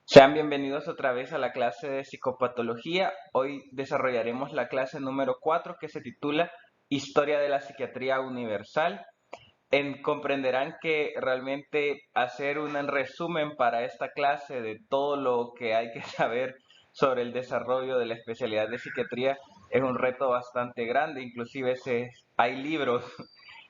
Sean bienvenidos otra vez a la clase de psicopatología. Hoy desarrollaremos la clase número 4 que se titula Historia de la Psiquiatría Universal. Comprenderán que realmente hacer un resumen para esta clase de todo lo que hay que saber sobre el desarrollo de la especialidad de psiquiatría es un reto bastante grande. Inclusive hay libros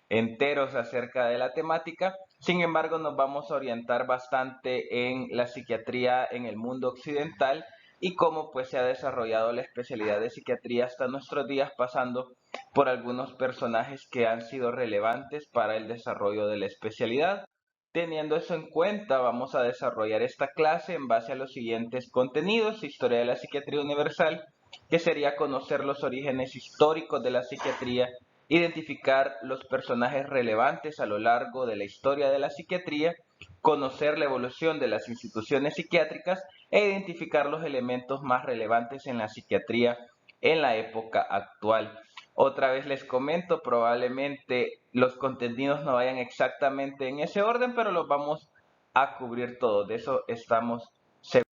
enteros acerca de la temática. Sin embargo, nos vamos a orientar bastante en la psiquiatría en el mundo occidental y cómo pues se ha desarrollado la especialidad de psiquiatría hasta nuestros días, pasando por algunos personajes que han sido relevantes para el desarrollo de la especialidad. Teniendo eso en cuenta, vamos a desarrollar esta clase en base a los siguientes contenidos: historia de la psiquiatría universal, que sería conocer los orígenes históricos de la psiquiatría, identificar los personajes relevantes a lo largo de la historia de la psiquiatría, conocer la evolución de las instituciones psiquiátricas e identificar los elementos más relevantes en la psiquiatría en la época actual. Otra vez les comento, probablemente los contenidos no vayan exactamente en ese orden, pero los vamos a cubrir todos, de eso estamos seguros.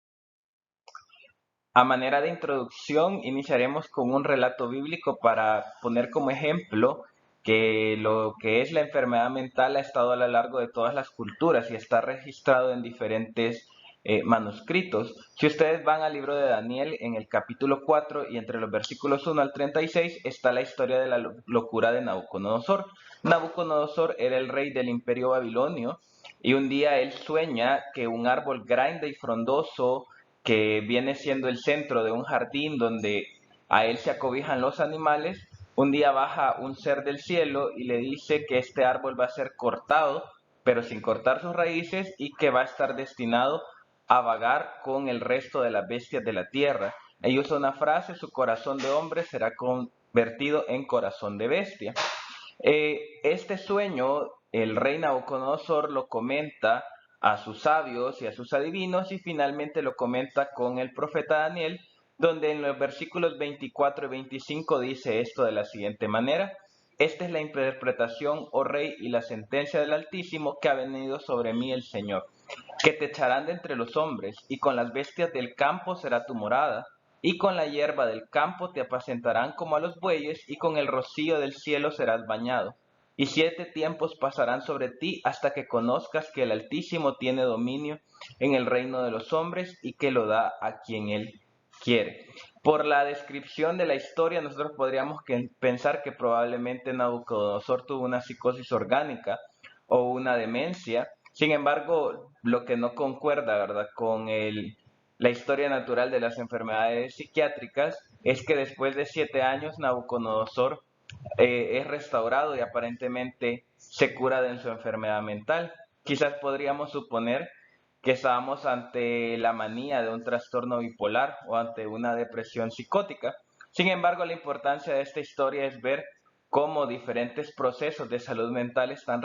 A manera de introducción, iniciaremos con un relato bíblico para poner como ejemplo que lo que es la enfermedad mental ha estado a lo largo de todas las culturas y está registrado en diferentes manuscritos. Si ustedes van al libro de Daniel, en el capítulo 4 y entre los versículos 1 al 36 está la historia de la locura de Nabucodonosor. Nabucodonosor era el rey del imperio babilonio y un día él sueña que un árbol grande y frondoso, que viene siendo el centro de un jardín donde a él se acobijan los animales, un día baja un ser del cielo y le dice que este árbol va a ser cortado, pero sin cortar sus raíces, y que va a estar destinado a vagar con el resto de las bestias de la tierra. Ella usa una frase: su corazón de hombre será convertido en corazón de bestia. Este sueño el rey Nabucodonosor lo comenta a sus sabios y a sus adivinos, y finalmente lo comenta con el profeta Daniel, donde en los versículos 24 y 25 dice esto de la siguiente manera: esta es la interpretación, oh rey, y la sentencia del Altísimo que ha venido sobre mí el Señor, que te echarán de entre los hombres, y con las bestias del campo será tu morada, y con la hierba del campo te apacentarán como a los bueyes, y con el rocío del cielo serás bañado. Y 7 tiempos pasarán sobre ti hasta que conozcas que el Altísimo tiene dominio en el reino de los hombres y que lo da a quien él quiere. Por la descripción de la historia, nosotros podríamos pensar que probablemente Nabucodonosor tuvo una psicosis orgánica o una demencia. Sin embargo, lo que no concuerda, ¿verdad?, con la historia natural de las enfermedades psiquiátricas es que después de 7 años Nabucodonosor es restaurado y aparentemente se cura de su enfermedad mental. Quizás podríamos suponer que estábamos ante la manía de un trastorno bipolar o ante una depresión psicótica. Sin embargo, la importancia de esta historia es ver cómo diferentes procesos de salud mental están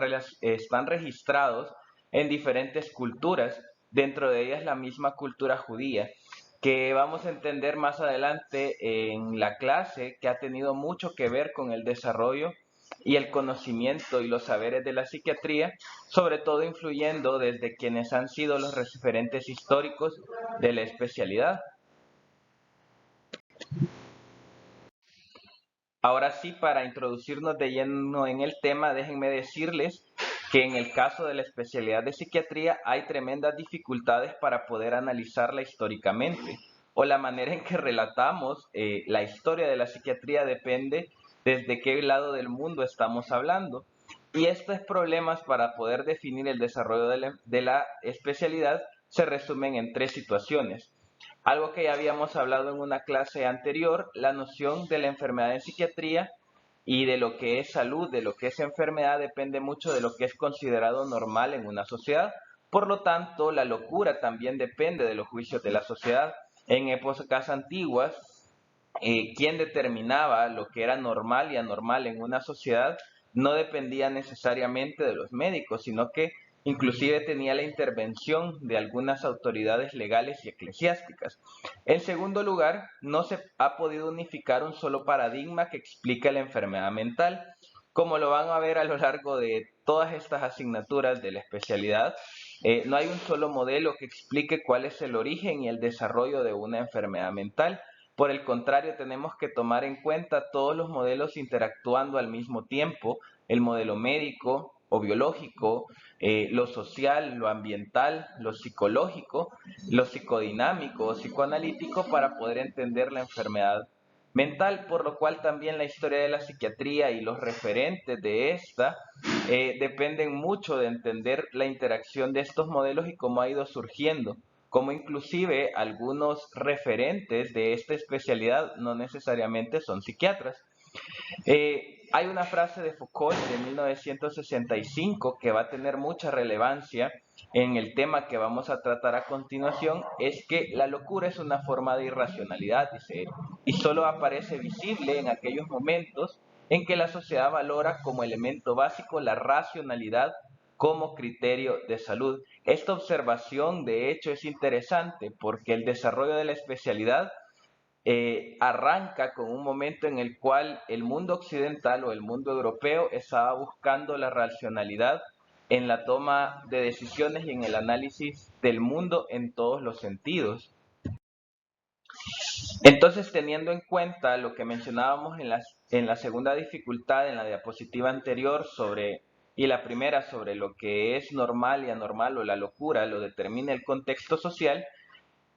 registrados en diferentes culturas, dentro de ellas la misma cultura judía, que vamos a entender más adelante en la clase, que ha tenido mucho que ver con el desarrollo y el conocimiento y los saberes de la psiquiatría, sobre todo influyendo desde quienes han sido los referentes históricos de la especialidad. Ahora sí, para introducirnos de lleno en el tema, déjenme decirles que en el caso de la especialidad de psiquiatría hay tremendas dificultades para poder analizarla históricamente, o la manera en que relatamos la historia de la psiquiatría depende desde qué lado del mundo estamos hablando. Y estos problemas para poder definir el desarrollo de la especialidad se resumen en 3 situaciones. Algo que ya habíamos hablado en una clase anterior: la noción de la enfermedad en psiquiatría y de lo que es salud, de lo que es enfermedad, depende mucho de lo que es considerado normal en una sociedad. Por lo tanto, la locura también depende de los juicios de la sociedad. En épocas antiguas, quien determinaba lo que era normal y anormal en una sociedad no dependía necesariamente de los médicos, sino que inclusive tenía la intervención de algunas autoridades legales y eclesiásticas. En segundo lugar, no se ha podido unificar un solo paradigma que explique la enfermedad mental. Como lo van a ver a lo largo de todas estas asignaturas de la especialidad, No hay un solo modelo que explique cuál es el origen y el desarrollo de una enfermedad mental. Por el contrario, tenemos que tomar en cuenta todos los modelos interactuando al mismo tiempo, el modelo médico o biológico, lo social, lo ambiental, lo psicológico, lo psicodinámico o psicoanalítico para poder entender la enfermedad mental, por lo cual también la historia de la psiquiatría y los referentes de esta dependen mucho de entender la interacción de estos modelos y cómo ha ido surgiendo, como inclusive algunos referentes de esta especialidad no necesariamente son psiquiatras. Hay una frase de Foucault de 1965 que va a tener mucha relevancia en el tema que vamos a tratar a continuación, es que la locura es una forma de irracionalidad, dice él, y solo aparece visible en aquellos momentos en que la sociedad valora como elemento básico la racionalidad como criterio de salud. Esta observación, de hecho, es interesante porque el desarrollo de la especialidad arranca con un momento en el cual el mundo occidental o el mundo europeo estaba buscando la racionalidad en la toma de decisiones y en el análisis del mundo en todos los sentidos. Entonces, teniendo en cuenta lo que mencionábamos en la segunda dificultad, en la diapositiva anterior, y la primera sobre lo que es normal y anormal o la locura, lo determina el contexto social,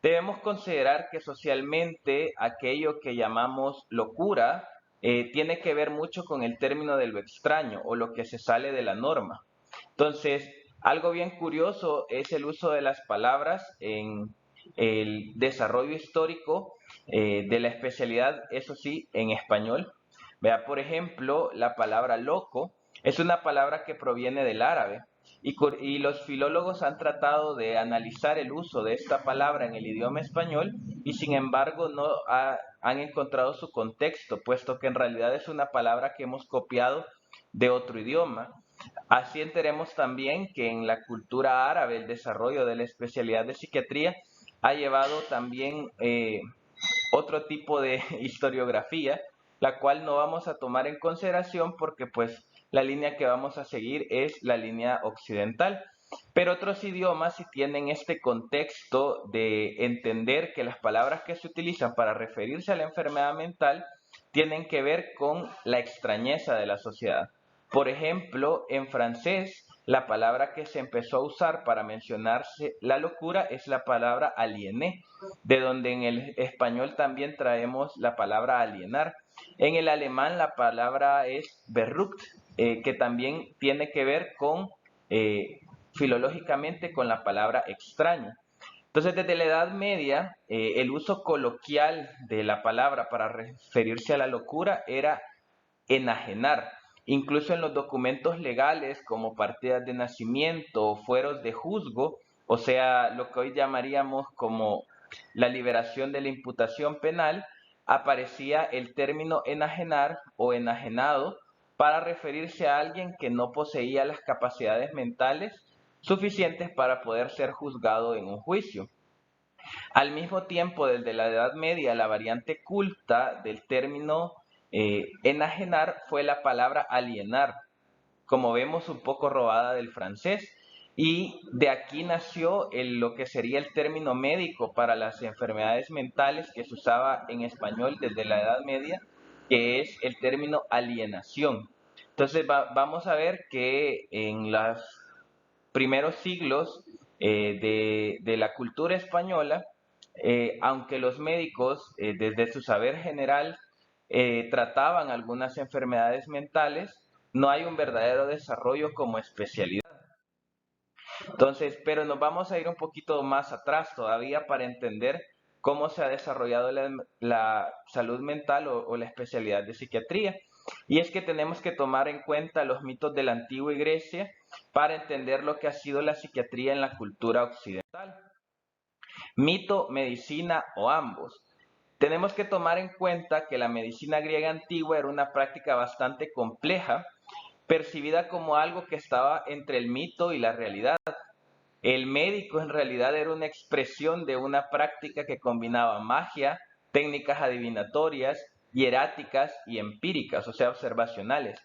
debemos considerar que socialmente aquello que llamamos locura tiene que ver mucho con el término de lo extraño o lo que se sale de la norma. Entonces, algo bien curioso es el uso de las palabras en el desarrollo histórico de la especialidad, eso sí, en español. Vea, por ejemplo, la palabra loco es una palabra que proviene del árabe y los filólogos han tratado de analizar el uso de esta palabra en el idioma español y sin embargo han encontrado su contexto, puesto que en realidad es una palabra que hemos copiado de otro idioma. Así enteremos también que en la cultura árabe el desarrollo de la especialidad de psiquiatría ha llevado también otro tipo de historiografía, la cual no vamos a tomar en consideración porque pues la línea que vamos a seguir es la línea occidental. Pero otros idiomas sí tienen este contexto de entender que las palabras que se utilizan para referirse a la enfermedad mental tienen que ver con la extrañeza de la sociedad. Por ejemplo, en francés, la palabra que se empezó a usar para mencionarse la locura es la palabra aliéné, de donde en el español también traemos la palabra alienar. En el alemán la palabra es verrückt, que también tiene que ver con, filológicamente, con la palabra extraño. Entonces, desde la Edad Media, el uso coloquial de la palabra para referirse a la locura era enajenar. Incluso en los documentos legales como partidas de nacimiento o fueros de juzgo, o sea, lo que hoy llamaríamos como la liberación de la imputación penal, aparecía el término enajenar o enajenado para referirse a alguien que no poseía las capacidades mentales suficientes para poder ser juzgado en un juicio. Al mismo tiempo, desde la Edad Media, la variante culta del término enajenar fue la palabra alienar, como vemos un poco robada del francés, y de aquí nació lo que sería el término médico para las enfermedades mentales que se usaba en español desde la Edad Media, que es el término alienación. Entonces vamos a ver que en los primeros siglos de la cultura española, aunque los médicos desde su saber general trataban algunas enfermedades mentales, no hay un verdadero desarrollo como especialidad. Entonces, pero nos vamos a ir un poquito más atrás todavía para entender cómo se ha desarrollado la salud mental o la especialidad de psiquiatría. Y es que tenemos que tomar en cuenta los mitos de la antigua Grecia para entender lo que ha sido la psiquiatría en la cultura occidental. Mito, medicina o ambos. Tenemos que tomar en cuenta que la medicina griega antigua era una práctica bastante compleja, percibida como algo que estaba entre el mito y la realidad. El médico en realidad era una expresión de una práctica que combinaba magia, técnicas adivinatorias, hieráticas y empíricas, o sea, observacionales.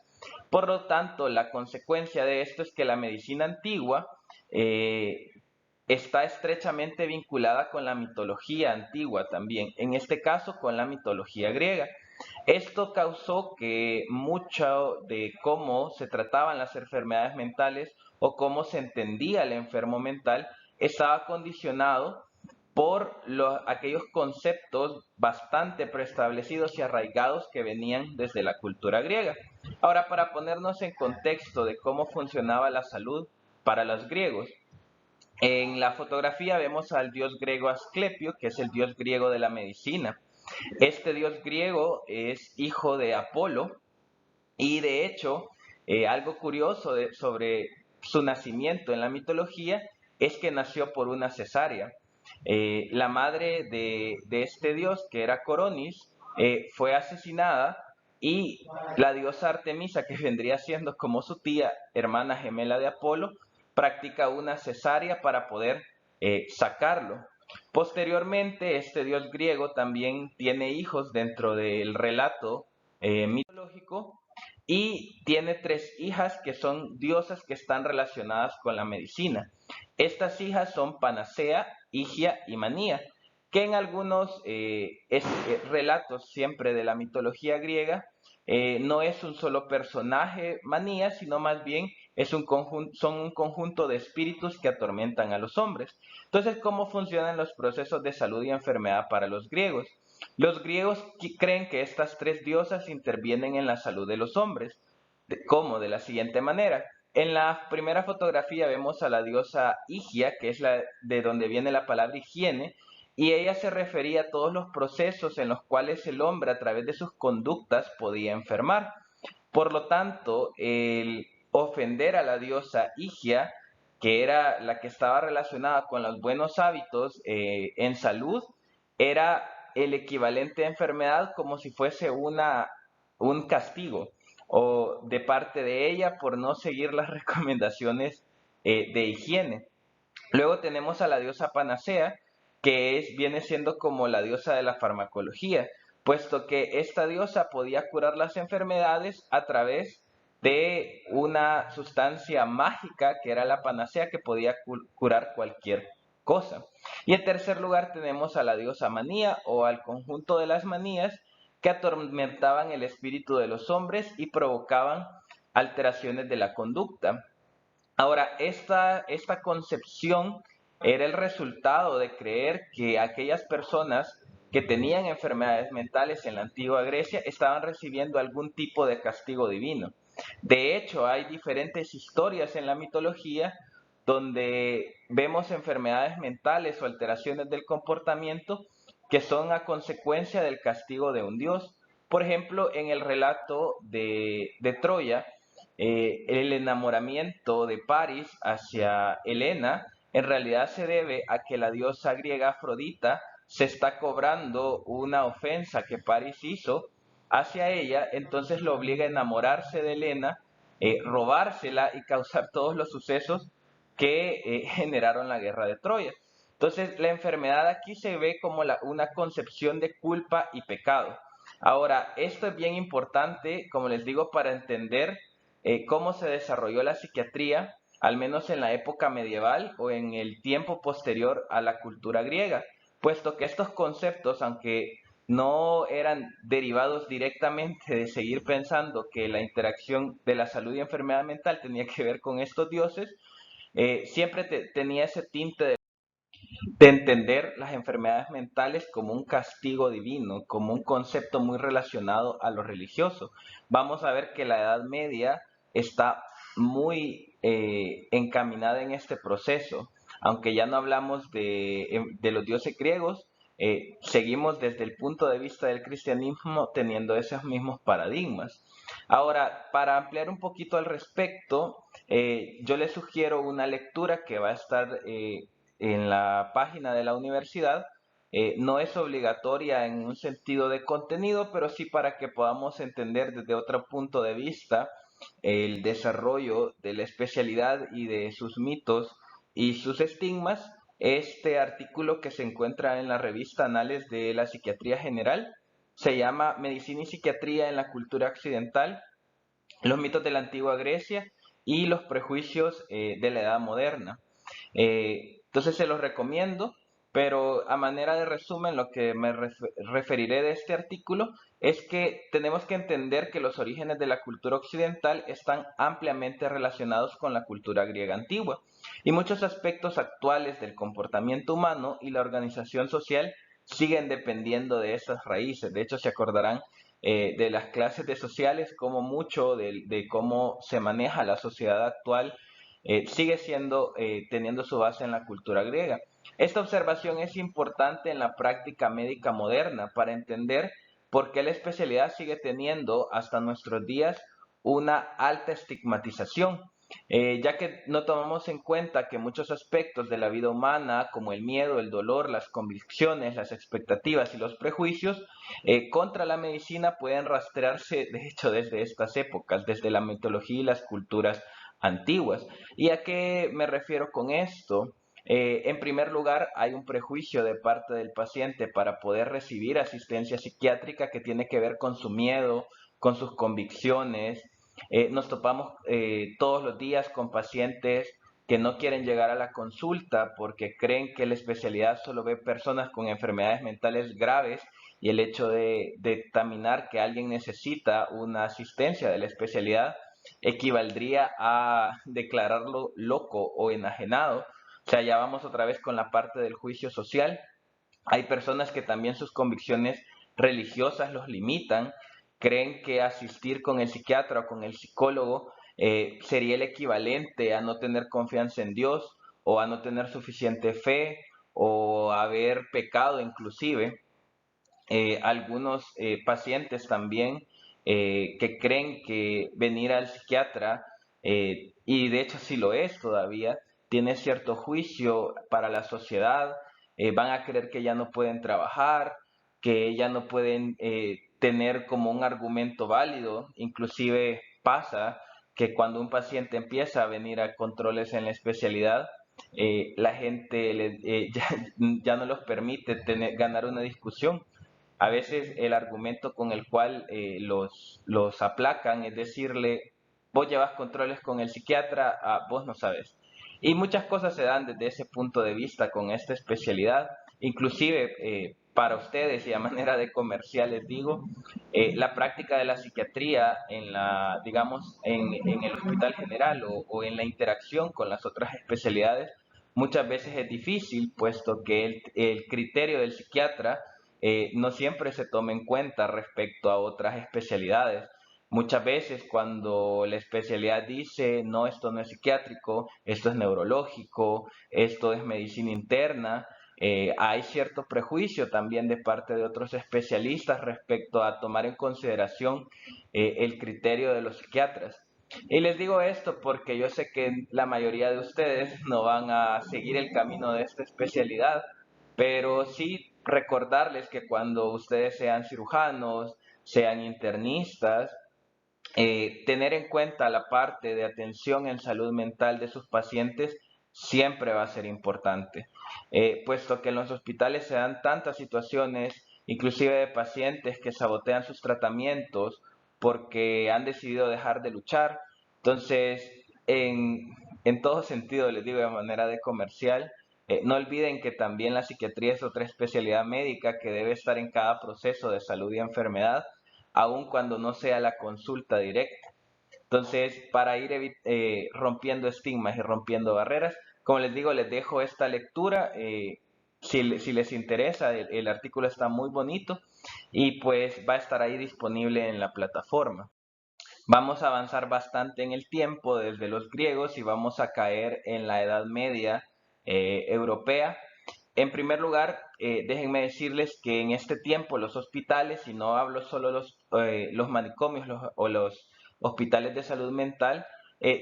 Por lo tanto, la consecuencia de esto es que la medicina antigua eh, está estrechamente vinculada con la mitología antigua también, en este caso con la mitología griega. Esto causó que mucho de cómo se trataban las enfermedades mentales o cómo se entendía el enfermo mental estaba condicionado por aquellos conceptos bastante preestablecidos y arraigados que venían desde la cultura griega. Ahora, para ponernos en contexto de cómo funcionaba la salud para los griegos, en la fotografía vemos al dios griego Asclepio, que es el dios griego de la medicina. Este dios griego es hijo de Apolo y de hecho, algo curioso sobre su nacimiento en la mitología es que nació por una cesárea. La madre de este dios, que era Coronis, fue asesinada y la diosa Artemisa, que vendría siendo como su tía, hermana gemela de Apolo, practica una cesárea para poder sacarlo. Posteriormente, este dios griego también tiene hijos dentro del relato mitológico y tiene 3 hijas que son diosas que están relacionadas con la medicina. Estas hijas son Panacea, Higia y Manía, que en algunos relatos siempre de la mitología griega no es un solo personaje Manía, sino más bien son un conjunto de espíritus que atormentan a los hombres. Entonces, ¿cómo funcionan los procesos de salud y enfermedad para los griegos? Los griegos creen que estas 3 diosas intervienen en la salud de los hombres. ¿Cómo? De la siguiente manera. En la primera fotografía vemos a la diosa Higia, que es de donde viene la palabra higiene, y ella se refería a todos los procesos en los cuales el hombre a través de sus conductas podía enfermar. Por lo tanto, el ofender a la diosa Higia, que era la que estaba relacionada con los buenos hábitos en salud, era el equivalente a enfermedad como si fuese un castigo o de parte de ella por no seguir las recomendaciones de higiene. Luego tenemos a la diosa Panacea, que viene siendo como la diosa de la farmacología, puesto que esta diosa podía curar las enfermedades a través de una sustancia mágica que era la panacea que podía curar cualquier cosa. Y en tercer lugar tenemos a la diosa Manía o al conjunto de las manías que atormentaban el espíritu de los hombres y provocaban alteraciones de la conducta. Ahora, esta concepción era el resultado de creer que aquellas personas que tenían enfermedades mentales en la antigua Grecia estaban recibiendo algún tipo de castigo divino. De hecho, hay diferentes historias en la mitología donde vemos enfermedades mentales o alteraciones del comportamiento que son a consecuencia del castigo de un dios. Por ejemplo, en el relato de Troya, el enamoramiento de París hacia Helena en realidad se debe a que la diosa griega Afrodita se está cobrando una ofensa que París hizo hacia ella, entonces lo obliga a enamorarse de Helena, robársela y causar todos los sucesos que generaron la guerra de Troya. Entonces la enfermedad aquí se ve como una concepción de culpa y pecado. Ahora, esto es bien importante, como les digo, para entender cómo se desarrolló la psiquiatría, al menos en la época medieval o en el tiempo posterior a la cultura griega, puesto que estos conceptos, aunque no eran derivados directamente de seguir pensando que la interacción de la salud y enfermedad mental tenía que ver con estos dioses, siempre tenía ese tinte de entender las enfermedades mentales como un castigo divino, como un concepto muy relacionado a lo religioso. Vamos a ver que la Edad Media está muy encaminada en este proceso. Aunque ya no hablamos de los dioses griegos, seguimos desde el punto de vista del cristianismo teniendo esos mismos paradigmas. Ahora, para ampliar un poquito al respecto, yo les sugiero una lectura que va a estar en la página de la universidad. No es obligatoria en un sentido de contenido, pero sí para que podamos entender desde otro punto de vista el desarrollo de la especialidad y de sus mitos y sus estigmas. Este artículo que se encuentra en la revista Anales de la Psiquiatría General se llama Medicina y Psiquiatría en la Cultura Occidental, los mitos de la antigua Grecia y los prejuicios de la Edad Moderna. Entonces se los recomiendo, pero a manera de resumen, lo que me referiré de este artículo es que tenemos que entender que los orígenes de la cultura occidental están ampliamente relacionados con la cultura griega antigua y muchos aspectos actuales del comportamiento humano y la organización social siguen dependiendo de esas raíces. De hecho, se acordarán de las clases de sociales, como mucho de cómo se maneja la sociedad actual sigue siendo, teniendo su base en la cultura griega. Esta observación es importante en la práctica médica moderna para entender por qué la especialidad sigue teniendo hasta nuestros días una alta estigmatización, ya que no tomamos en cuenta que muchos aspectos de la vida humana, como el miedo, el dolor, las convicciones, las expectativas y los prejuicios contra la medicina pueden rastrearse, de hecho, desde estas épocas, desde la mitología y las culturas antiguas. ¿Y a qué me refiero con esto? En primer lugar, hay un prejuicio de parte del paciente para poder recibir asistencia psiquiátrica que tiene que ver con su miedo, con sus convicciones. Nos topamos todos los días con pacientes que no quieren llegar a la consulta porque creen que la especialidad solo ve personas con enfermedades mentales graves y el hecho de dictaminar que alguien necesita una asistencia de la especialidad equivaldría a declararlo loco o enajenado. O sea, ya vamos otra vez con la parte del juicio social. Hay personas que también sus convicciones religiosas los limitan, creen que asistir con el psiquiatra o con el psicólogo sería el equivalente a no tener confianza en Dios o a no tener suficiente fe o haber pecado inclusive. Algunos pacientes también que creen que venir al psiquiatra, y de hecho sí lo es todavía, tiene cierto juicio para la sociedad, van a creer que ya no pueden trabajar, que ya no pueden tener como un argumento válido, inclusive pasa que cuando un paciente empieza a venir a controles en la especialidad, la gente ya no los permite ganar una discusión. A veces el argumento con el cual los aplacan es decirle, vos llevas controles con el psiquiatra, vos no sabes. Y muchas cosas se dan desde ese punto de vista con esta especialidad, inclusive para ustedes y a manera de comercial les digo, la práctica de la psiquiatría en la, digamos, en el hospital general o en la interacción con las otras especialidades muchas veces es difícil, puesto que el criterio del psiquiatra no siempre se toma en cuenta respecto a otras especialidades. Muchas veces cuando la especialidad dice, no, esto no es psiquiátrico, esto es neurológico, esto es medicina interna, hay cierto prejuicio también de parte de otros especialistas respecto a tomar en consideración el criterio de los psiquiatras. Y les digo esto porque yo sé que la mayoría de ustedes no van a seguir el camino de esta especialidad, pero sí recordarles que cuando ustedes sean cirujanos, sean internistas, tener en cuenta la parte de atención en salud mental de sus pacientes siempre va a ser importante, puesto que en los hospitales se dan tantas situaciones, inclusive de pacientes que sabotean sus tratamientos porque han decidido dejar de luchar. Entonces, en todo sentido, les digo de manera de comercial, no olviden que también la psiquiatría es otra especialidad médica que debe estar en cada proceso de salud y enfermedad, aun cuando no sea la consulta directa. Entonces, para ir rompiendo estigmas y rompiendo barreras, como les digo, les dejo esta lectura. Si les interesa, el artículo está muy bonito y pues va a estar ahí disponible en la plataforma. Vamos a avanzar bastante en el tiempo desde los griegos y vamos a caer en la Edad Media europea. En primer lugar, déjenme decirles que en este tiempo los hospitales, y no hablo solo los manicomios o los hospitales de salud mental,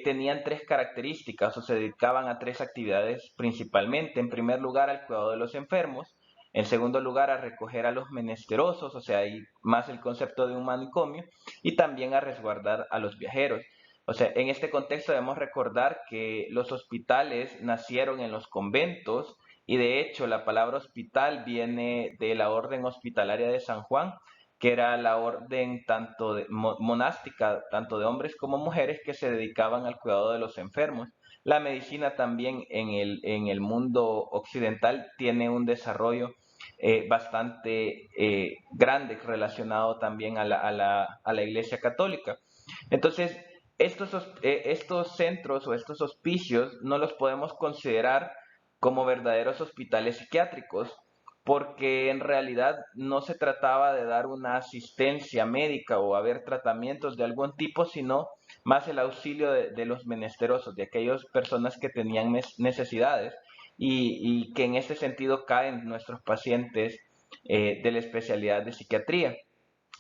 tenían tres características o se dedicaban a tres actividades principalmente. En primer lugar, al cuidado de los enfermos. En segundo lugar, a recoger a los menesterosos, o sea, hay más el concepto de un manicomio, y también a resguardar a los viajeros. O sea, en este contexto debemos recordar que los hospitales nacieron en los conventos y de hecho la palabra hospital viene de la orden hospitalaria de San Juan, que era la orden monástica, tanto de hombres como mujeres que se dedicaban al cuidado de los enfermos. la medicina también en el mundo occidental tiene un desarrollo bastante grande relacionado también a la Iglesia Católica. Entonces, estos centros o estos hospicios no los podemos considerar como verdaderos hospitales psiquiátricos, porque en realidad no se trataba de dar una asistencia médica o haber tratamientos de algún tipo, sino más el auxilio de los menesterosos, de aquellas personas que tenían necesidades y que en este sentido caen nuestros pacientes de la especialidad de psiquiatría.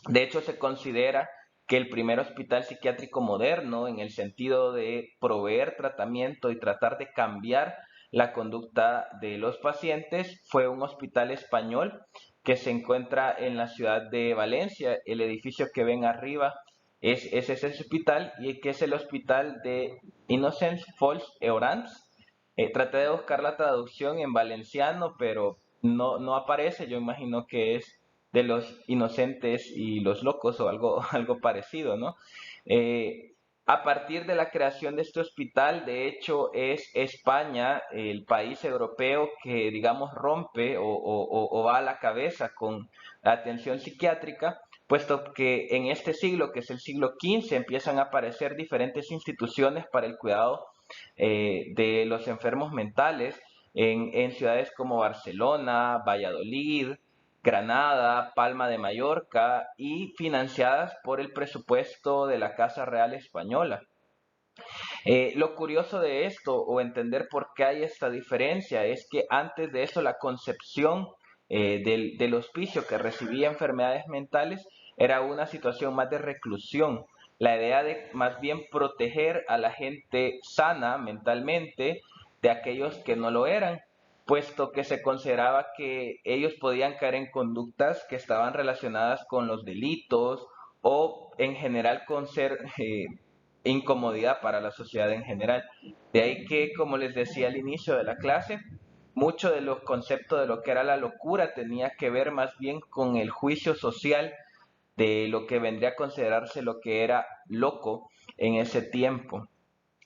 De hecho, se considera que el primer hospital psiquiátrico moderno, en el sentido de proveer tratamiento y tratar de cambiar la conducta de los pacientes, fue un hospital español que se encuentra en la ciudad de Valencia. El edificio que ven arriba es ese hospital, y que es el hospital de Innocents Falls Eurans. Traté de buscar la traducción en valenciano, pero no aparece. Yo imagino que es de los inocentes y los locos o algo, algo parecido, ¿no? Eh, a partir de la creación de este hospital, de hecho, es España el país europeo que, digamos, rompe o va a la cabeza con la atención psiquiátrica, puesto que en este siglo, que es el siglo XV, empiezan a aparecer diferentes instituciones para el cuidado de los enfermos mentales en ciudades como Barcelona, Valladolid, Granada, Palma de Mallorca, y financiadas por el presupuesto de la Casa Real Española. Lo curioso de esto, o entender por qué hay esta diferencia, es que antes de eso la concepción del hospicio que recibía enfermedades mentales era una situación más de reclusión. La idea de más bien proteger a la gente sana mentalmente de aquellos que no lo eran, puesto que se consideraba que ellos podían caer en conductas que estaban relacionadas con los delitos o en general con ser incomodidad para la sociedad en general. De ahí que, como les decía al inicio de la clase, mucho de los conceptos de lo que era la locura tenía que ver más bien con el juicio social de lo que vendría a considerarse lo que era loco en ese tiempo.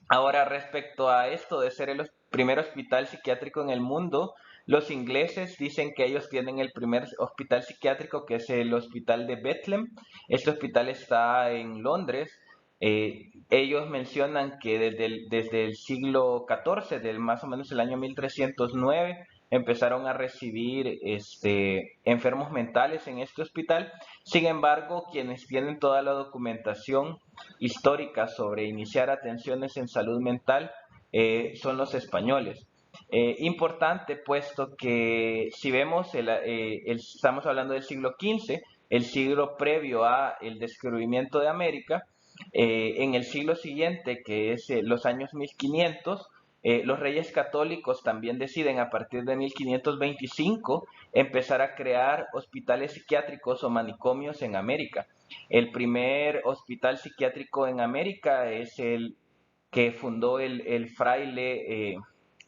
Ahora, respecto a esto de ser el primer hospital psiquiátrico en el mundo, los ingleses dicen que ellos tienen el primer hospital psiquiátrico, que es el Hospital de Bethlehem. Este hospital está en Londres. Ellos mencionan que desde el siglo XIV, del más o menos el año 1309, empezaron a recibir enfermos mentales en este hospital. Sin embargo, quienes tienen toda la documentación histórica sobre iniciar atenciones en salud mental son los españoles. Importante, puesto que si vemos, estamos hablando del siglo XV, el siglo previo a el descubrimiento de América. En el siglo siguiente, que es los años 1500, los reyes católicos también deciden a partir de 1525 empezar a crear hospitales psiquiátricos o manicomios en América. El primer hospital psiquiátrico en América es el que fundó el fraile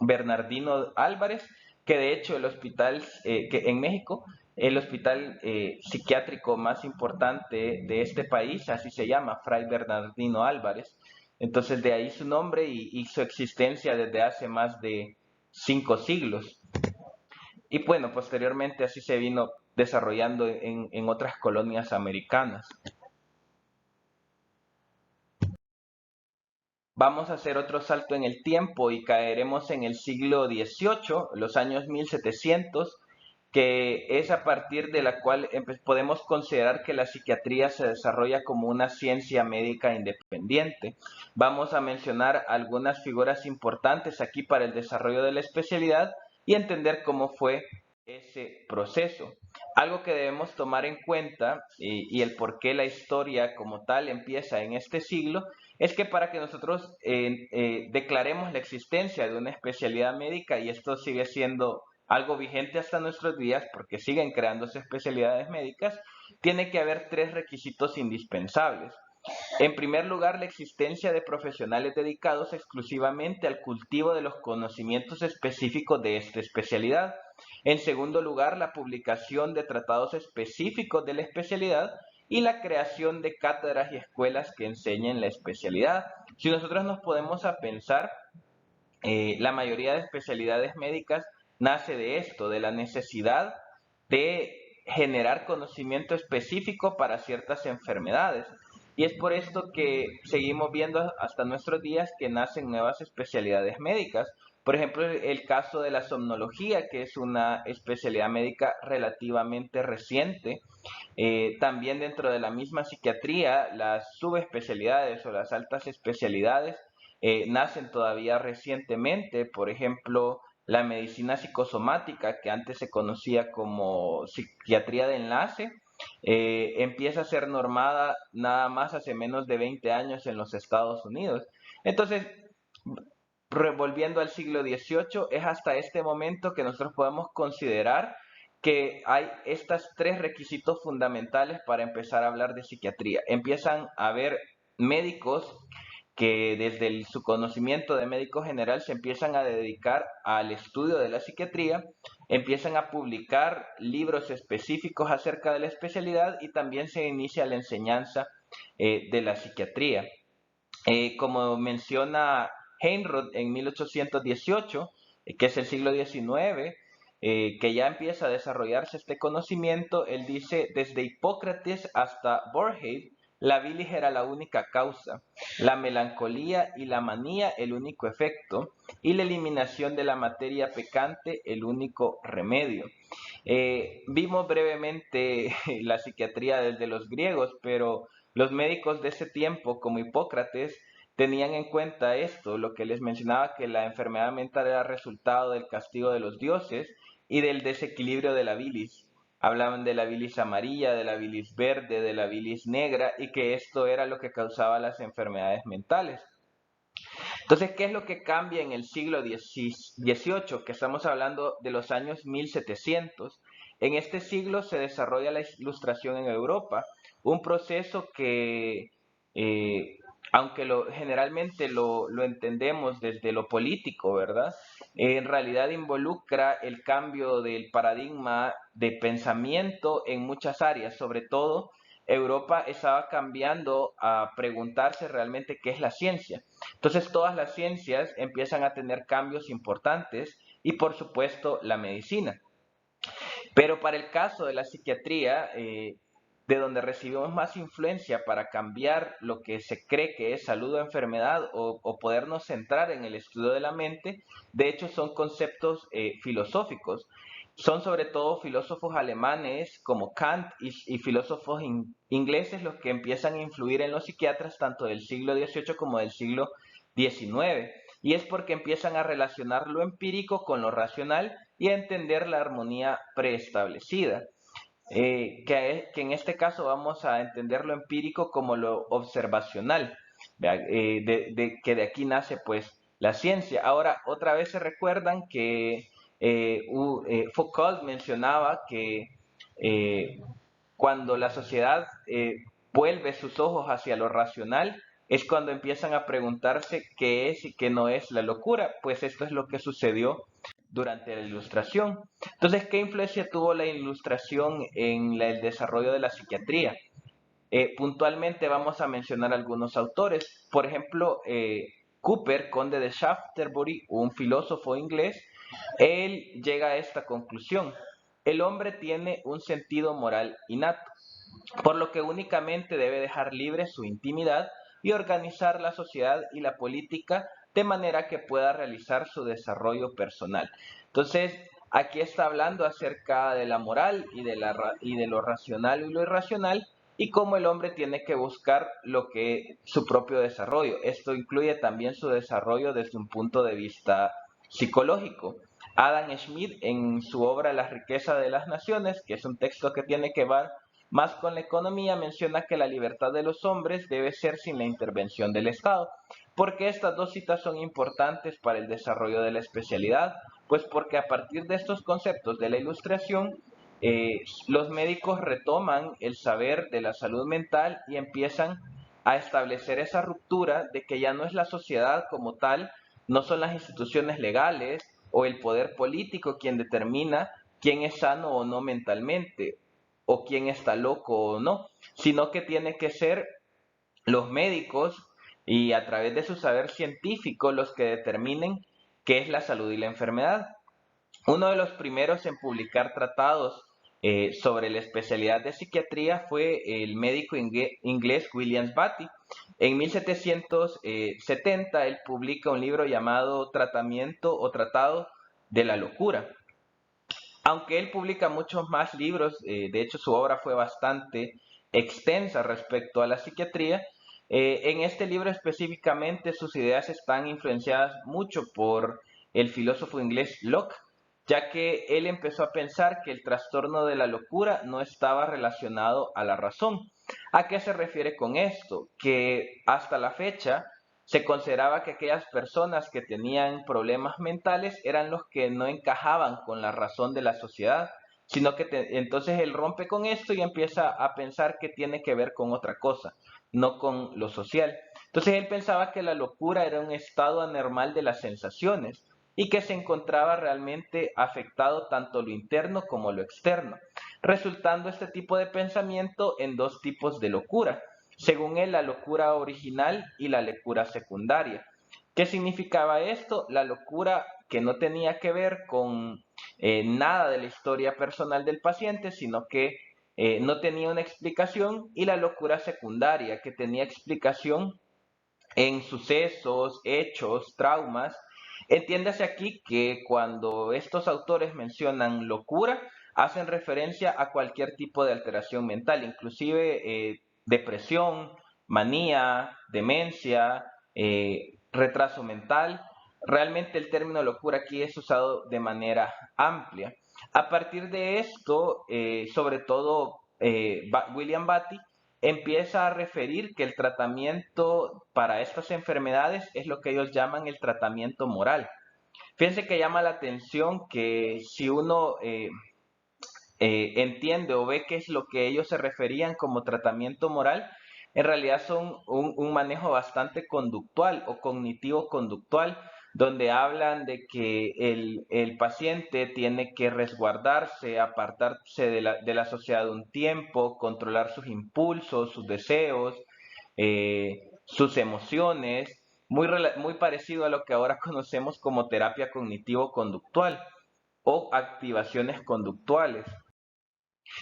Bernardino Álvarez, que de hecho el hospital que en México, el hospital psiquiátrico más importante de este país, así se llama, Fray Bernardino Álvarez. Entonces de ahí su nombre y su existencia desde hace más de 5 siglos. Y bueno, posteriormente así se vino desarrollando en otras colonias americanas. Vamos a hacer otro salto en el tiempo y caeremos en el siglo XVIII, los años 1700, que es a partir de la cual podemos considerar que la psiquiatría se desarrolla como una ciencia médica independiente. Vamos a mencionar algunas figuras importantes aquí para el desarrollo de la especialidad y entender cómo fue ese proceso. Algo que debemos tomar en cuenta y el por qué la historia como tal empieza en este siglo es que para que nosotros declaremos la existencia de una especialidad médica, y esto sigue siendo algo vigente hasta nuestros días porque siguen creándose especialidades médicas, tiene que haber 3 requisitos indispensables. En primer lugar, la existencia de profesionales dedicados exclusivamente al cultivo de los conocimientos específicos de esta especialidad. En segundo lugar, la publicación de tratados específicos de la especialidad y la creación de cátedras y escuelas que enseñen la especialidad. Si nosotros nos podemos a pensar, La mayoría de especialidades médicas nace de esto, de la necesidad de generar conocimiento específico para ciertas enfermedades. Y es por esto que seguimos viendo hasta nuestros días que nacen nuevas especialidades médicas. Por ejemplo, el caso de la somnología, que es una especialidad médica relativamente reciente. También dentro de la misma psiquiatría, las subespecialidades o las altas especialidades nacen todavía recientemente. Por ejemplo, la medicina psicosomática, que antes se conocía como psiquiatría de enlace, empieza a ser normada nada más hace menos de 20 años en los Estados Unidos. Entonces, volviendo al siglo XVIII, es hasta este momento que nosotros podemos considerar que hay estos tres requisitos fundamentales para empezar a hablar de psiquiatría. Empiezan a haber médicos que desde su conocimiento de médico general se empiezan a dedicar al estudio de la psiquiatría, empiezan a publicar libros específicos acerca de la especialidad y también se inicia la enseñanza de la psiquiatría. Como menciona Heinroth en 1818, que es el siglo XIX, que ya empieza a desarrollarse este conocimiento, él dice, desde Hipócrates hasta Borges, la bilis era la única causa, la melancolía y la manía el único efecto, y la eliminación de la materia pecante el único remedio. Vimos brevemente la psiquiatría desde los griegos, pero los médicos de ese tiempo, como Hipócrates, tenían en cuenta esto, lo que les mencionaba, que la enfermedad mental era resultado del castigo de los dioses y del desequilibrio de la bilis. Hablaban de la bilis amarilla, de la bilis verde, de la bilis negra, y que esto era lo que causaba las enfermedades mentales. Entonces, ¿qué es lo que cambia en el siglo XVIII? Que estamos hablando de los años 1700. En este siglo se desarrolla la ilustración en Europa, un proceso que, eh, aunque generalmente lo entendemos desde lo político, ¿verdad? En realidad involucra el cambio del paradigma de pensamiento en muchas áreas, sobre todo Europa estaba cambiando a preguntarse realmente qué es la ciencia. Entonces todas las ciencias empiezan a tener cambios importantes y por supuesto la medicina. Pero para el caso de la psiquiatría, de donde recibimos más influencia para cambiar lo que se cree que es salud o enfermedad o podernos centrar en el estudio de la mente, de hecho son conceptos filosóficos. Son sobre todo filósofos alemanes como Kant y filósofos ingleses los que empiezan a influir en los psiquiatras tanto del siglo XVIII como del siglo XIX. Y es porque empiezan a relacionar lo empírico con lo racional y a entender la armonía preestablecida. Que en este caso vamos a entender lo empírico como lo observacional, que de aquí nace pues la ciencia. Ahora, otra vez se recuerdan que Foucault mencionaba que cuando la sociedad vuelve sus ojos hacia lo racional, es cuando empiezan a preguntarse qué es y qué no es la locura, pues esto es lo que sucedió durante la Ilustración. Entonces, ¿qué influencia tuvo la Ilustración en el desarrollo de la psiquiatría? Puntualmente vamos a mencionar algunos autores. Por ejemplo, Cooper, conde de Shaftesbury, un filósofo inglés, él llega a esta conclusión. El hombre tiene un sentido moral innato, por lo que únicamente debe dejar libre su intimidad y organizar la sociedad y la política de manera que pueda realizar su desarrollo personal. Entonces, aquí está hablando acerca de la moral y de lo racional y lo irracional y cómo el hombre tiene que buscar su propio desarrollo. Esto incluye también su desarrollo desde un punto de vista psicológico. Adam Smith en su obra La riqueza de las naciones, que es un texto que tiene que ver más con la economía, menciona que la libertad de los hombres debe ser sin la intervención del Estado. ¿Por qué estas dos citas son importantes para el desarrollo de la especialidad? Pues porque a partir de estos conceptos de la Ilustración, los médicos retoman el saber de la salud mental y empiezan a establecer esa ruptura de que ya no es la sociedad como tal, no son las instituciones legales o el poder político quien determina quién es sano o no mentalmente o quién está loco o no, sino que tiene que ser los médicos y a través de su saber científico los que determinen que es la salud y la enfermedad. Uno de los primeros en publicar tratados sobre la especialidad de psiquiatría fue el médico inglés William Batty. En 1770 él publica un libro llamado Tratamiento o Tratado de la Locura. Aunque él publica muchos más libros, de hecho su obra fue bastante extensa respecto a la psiquiatría, en este libro específicamente sus ideas están influenciadas mucho por el filósofo inglés Locke, ya que él empezó a pensar que el trastorno de la locura no estaba relacionado a la razón. ¿A qué se refiere con esto? Que hasta la fecha se consideraba que aquellas personas que tenían problemas mentales eran los que no encajaban con la razón de la sociedad, sino que entonces él rompe con esto y empieza a pensar que tiene que ver con otra cosa, no con lo social. Entonces él pensaba que la locura era un estado anormal de las sensaciones y que se encontraba realmente afectado tanto lo interno como lo externo, resultando este tipo de pensamiento en dos tipos de locura. Según él, la locura original y la locura secundaria. ¿Qué significaba esto? La locura que no tenía que ver con nada de la historia personal del paciente, sino que no tenía una explicación, y la locura secundaria, que tenía explicación en sucesos, hechos, traumas. Entiéndase aquí que cuando estos autores mencionan locura, hacen referencia a cualquier tipo de alteración mental, inclusive depresión, manía, demencia, retraso mental. Realmente el término locura aquí es usado de manera amplia. A partir de esto, sobre todo William Batty empieza a referir que el tratamiento para estas enfermedades es lo que ellos llaman el tratamiento moral. Fíjense que llama la atención que si uno entiende o ve qué es lo que ellos se referían como tratamiento moral, en realidad son un manejo bastante conductual o cognitivo-conductual, donde hablan de que el paciente tiene que resguardarse, apartarse de la sociedad un tiempo, controlar sus impulsos, sus deseos, sus emociones, muy parecido a lo que ahora conocemos como terapia cognitivo-conductual o activaciones conductuales.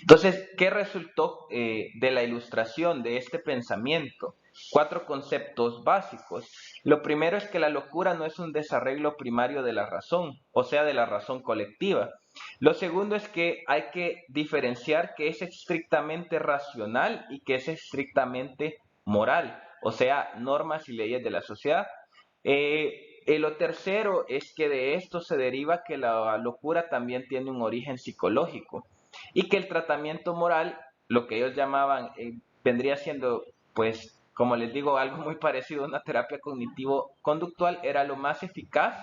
Entonces, ¿qué resultó de la ilustración de este pensamiento? Cuatro conceptos básicos. Lo primero es que la locura no es un desarreglo primario de la razón, o sea, de la razón colectiva. Lo segundo es que hay que diferenciar que es estrictamente racional y que es estrictamente moral, o sea, normas y leyes de la sociedad. Lo tercero es que de esto se deriva que la locura también tiene un origen psicológico y que el tratamiento moral, lo que ellos llamaban, vendría siendo, pues, como les digo, algo muy parecido a una terapia cognitivo-conductual, era lo más eficaz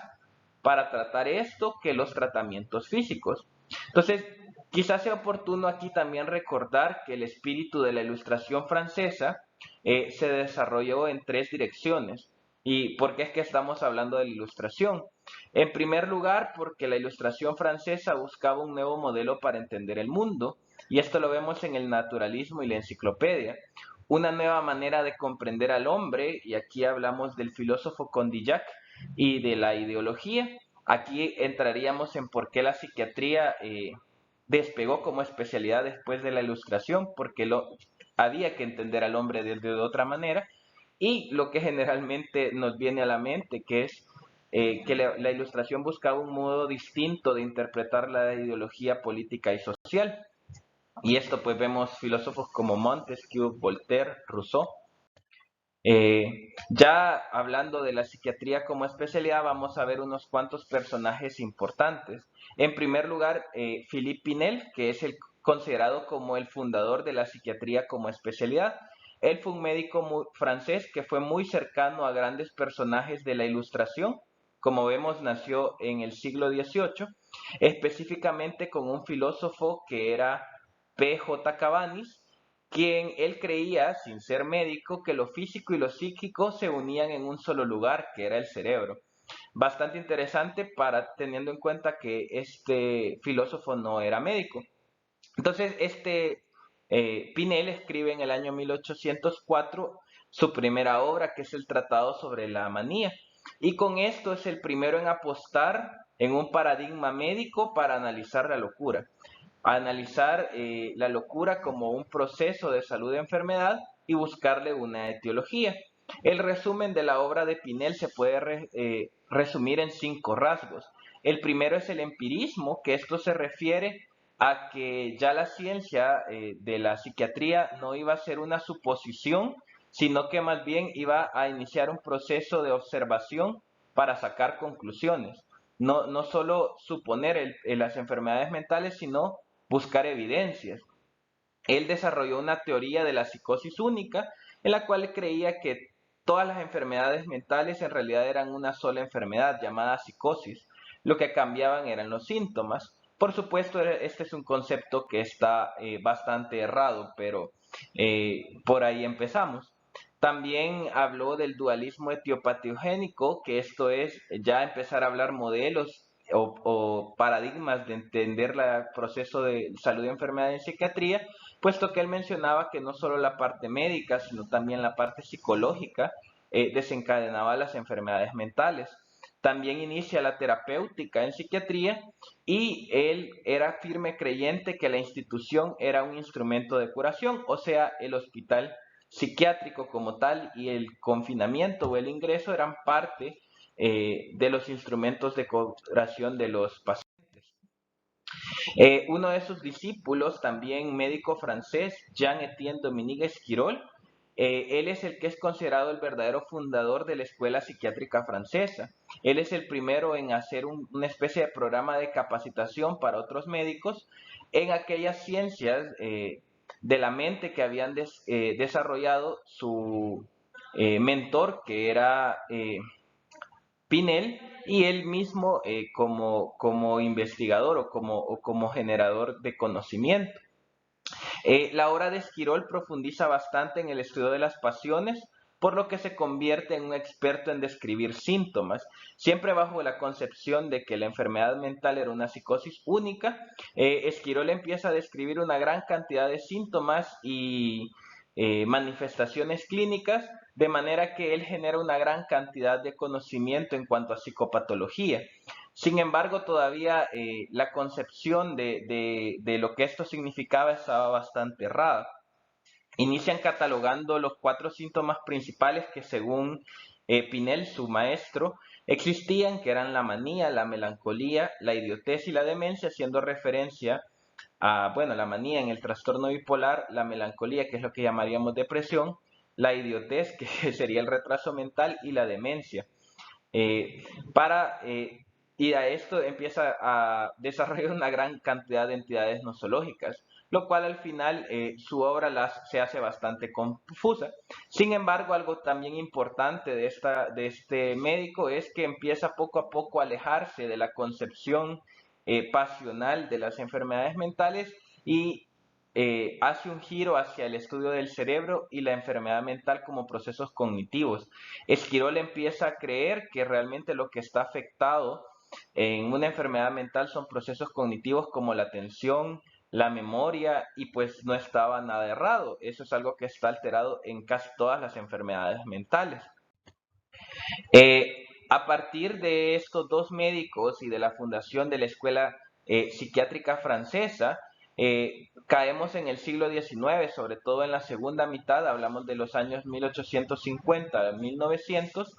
para tratar esto que los tratamientos físicos. Entonces, quizás sea oportuno aquí también recordar que el espíritu de la Ilustración francesa se desarrolló en tres direcciones. ¿Y por qué es que estamos hablando de la Ilustración? En primer lugar, porque la Ilustración francesa buscaba un nuevo modelo para entender el mundo, y esto lo vemos en el naturalismo y la enciclopedia. Una nueva manera de comprender al hombre, y aquí hablamos del filósofo Condillac y de la ideología. Aquí entraríamos en por qué la psiquiatría despegó como especialidad después de la Ilustración, porque había que entender al hombre de otra manera, y lo que generalmente nos viene a la mente, que es que la Ilustración buscaba un modo distinto de interpretar la ideología política y social. Y esto pues vemos filósofos como Montesquieu, Voltaire, Rousseau. Ya hablando de la psiquiatría como especialidad, vamos a ver unos cuantos personajes importantes. En primer lugar, Philippe Pinel, que es el considerado como el fundador de la psiquiatría como especialidad. Él fue un médico francés que fue muy cercano a grandes personajes de la Ilustración. Como vemos, nació en el siglo XVIII, específicamente con un filósofo que era P.J. Cabanis, quien él creía, sin ser médico, que lo físico y lo psíquico se unían en un solo lugar, que era el cerebro. Bastante interesante para teniendo en cuenta que este filósofo no era médico. Entonces, Pinel escribe en el año 1804 su primera obra, que es el Tratado sobre la manía. y con esto es el primero en apostar en un paradigma médico para analizar la locura. Analizar la locura como un proceso de salud de enfermedad y buscarle una etiología. El resumen de la obra de Pinel se puede resumir en 5 rasgos. El primero es el empirismo, que esto se refiere a que ya la ciencia de la psiquiatría no iba a ser una suposición, sino que más bien iba a iniciar un proceso de observación para sacar conclusiones. No solo suponer las enfermedades mentales, sino buscar evidencias. Él desarrolló una teoría de la psicosis única en la cual creía que todas las enfermedades mentales en realidad eran una sola enfermedad llamada psicosis. Lo que cambiaban eran los síntomas. Por supuesto, este es un concepto que está bastante errado, pero por ahí empezamos. También habló del dualismo etiopatogénico, que esto es ya empezar a hablar modelos o paradigmas de entender el proceso de salud y enfermedad en psiquiatría, puesto que él mencionaba que no solo la parte médica, sino también la parte psicológica desencadenaba las enfermedades mentales. También inicia la terapéutica en psiquiatría y él era firme creyente que la institución era un instrumento de curación, o sea, el hospital psiquiátrico como tal y el confinamiento o el ingreso eran parte de los instrumentos de curación de los pacientes. Uno de sus discípulos, también médico francés, Jean-Étienne Dominique Esquirol, él es el que es considerado el verdadero fundador de la escuela psiquiátrica francesa. Él es el primero en hacer una especie de programa de capacitación para otros médicos en aquellas ciencias de la mente que habían desarrollado su mentor, que era Pinel, y él mismo como investigador o como generador de conocimiento. La obra de Esquirol profundiza bastante en el estudio de las pasiones, por lo que se convierte en un experto en describir síntomas, siempre bajo la concepción de que la enfermedad mental era una psicosis única. Esquirol empieza a describir una gran cantidad de síntomas y manifestaciones clínicas, de manera que él genera una gran cantidad de conocimiento en cuanto a psicopatología. Sin embargo, todavía la concepción de lo que esto significaba estaba bastante errada. Inician catalogando los 4 síntomas principales que según Pinel, su maestro, existían, que eran la manía, la melancolía, la idiotez y la demencia, haciendo referencia a, bueno, la manía en el trastorno bipolar, la melancolía, que es lo que llamaríamos depresión, la idiotez, que sería el retraso mental, y la demencia. Eh, para, y a esto empieza a desarrollar una gran cantidad de entidades nosológicas, lo cual al final su obra se hace bastante confusa. Sin embargo, algo también importante de este médico es que empieza poco a poco a alejarse de la concepción pasional de las enfermedades mentales y hace un giro hacia el estudio del cerebro y la enfermedad mental como procesos cognitivos. Esquirol empieza a creer que realmente lo que está afectado en una enfermedad mental son procesos cognitivos como la atención, la memoria, y pues no estaba nada errado. Eso es algo que está alterado en casi todas las enfermedades mentales. A partir de estos 2 médicos y de la fundación de la Escuela Psiquiátrica Francesa, caemos en el siglo XIX, sobre todo en la segunda mitad, hablamos de los años 1850 a 1900,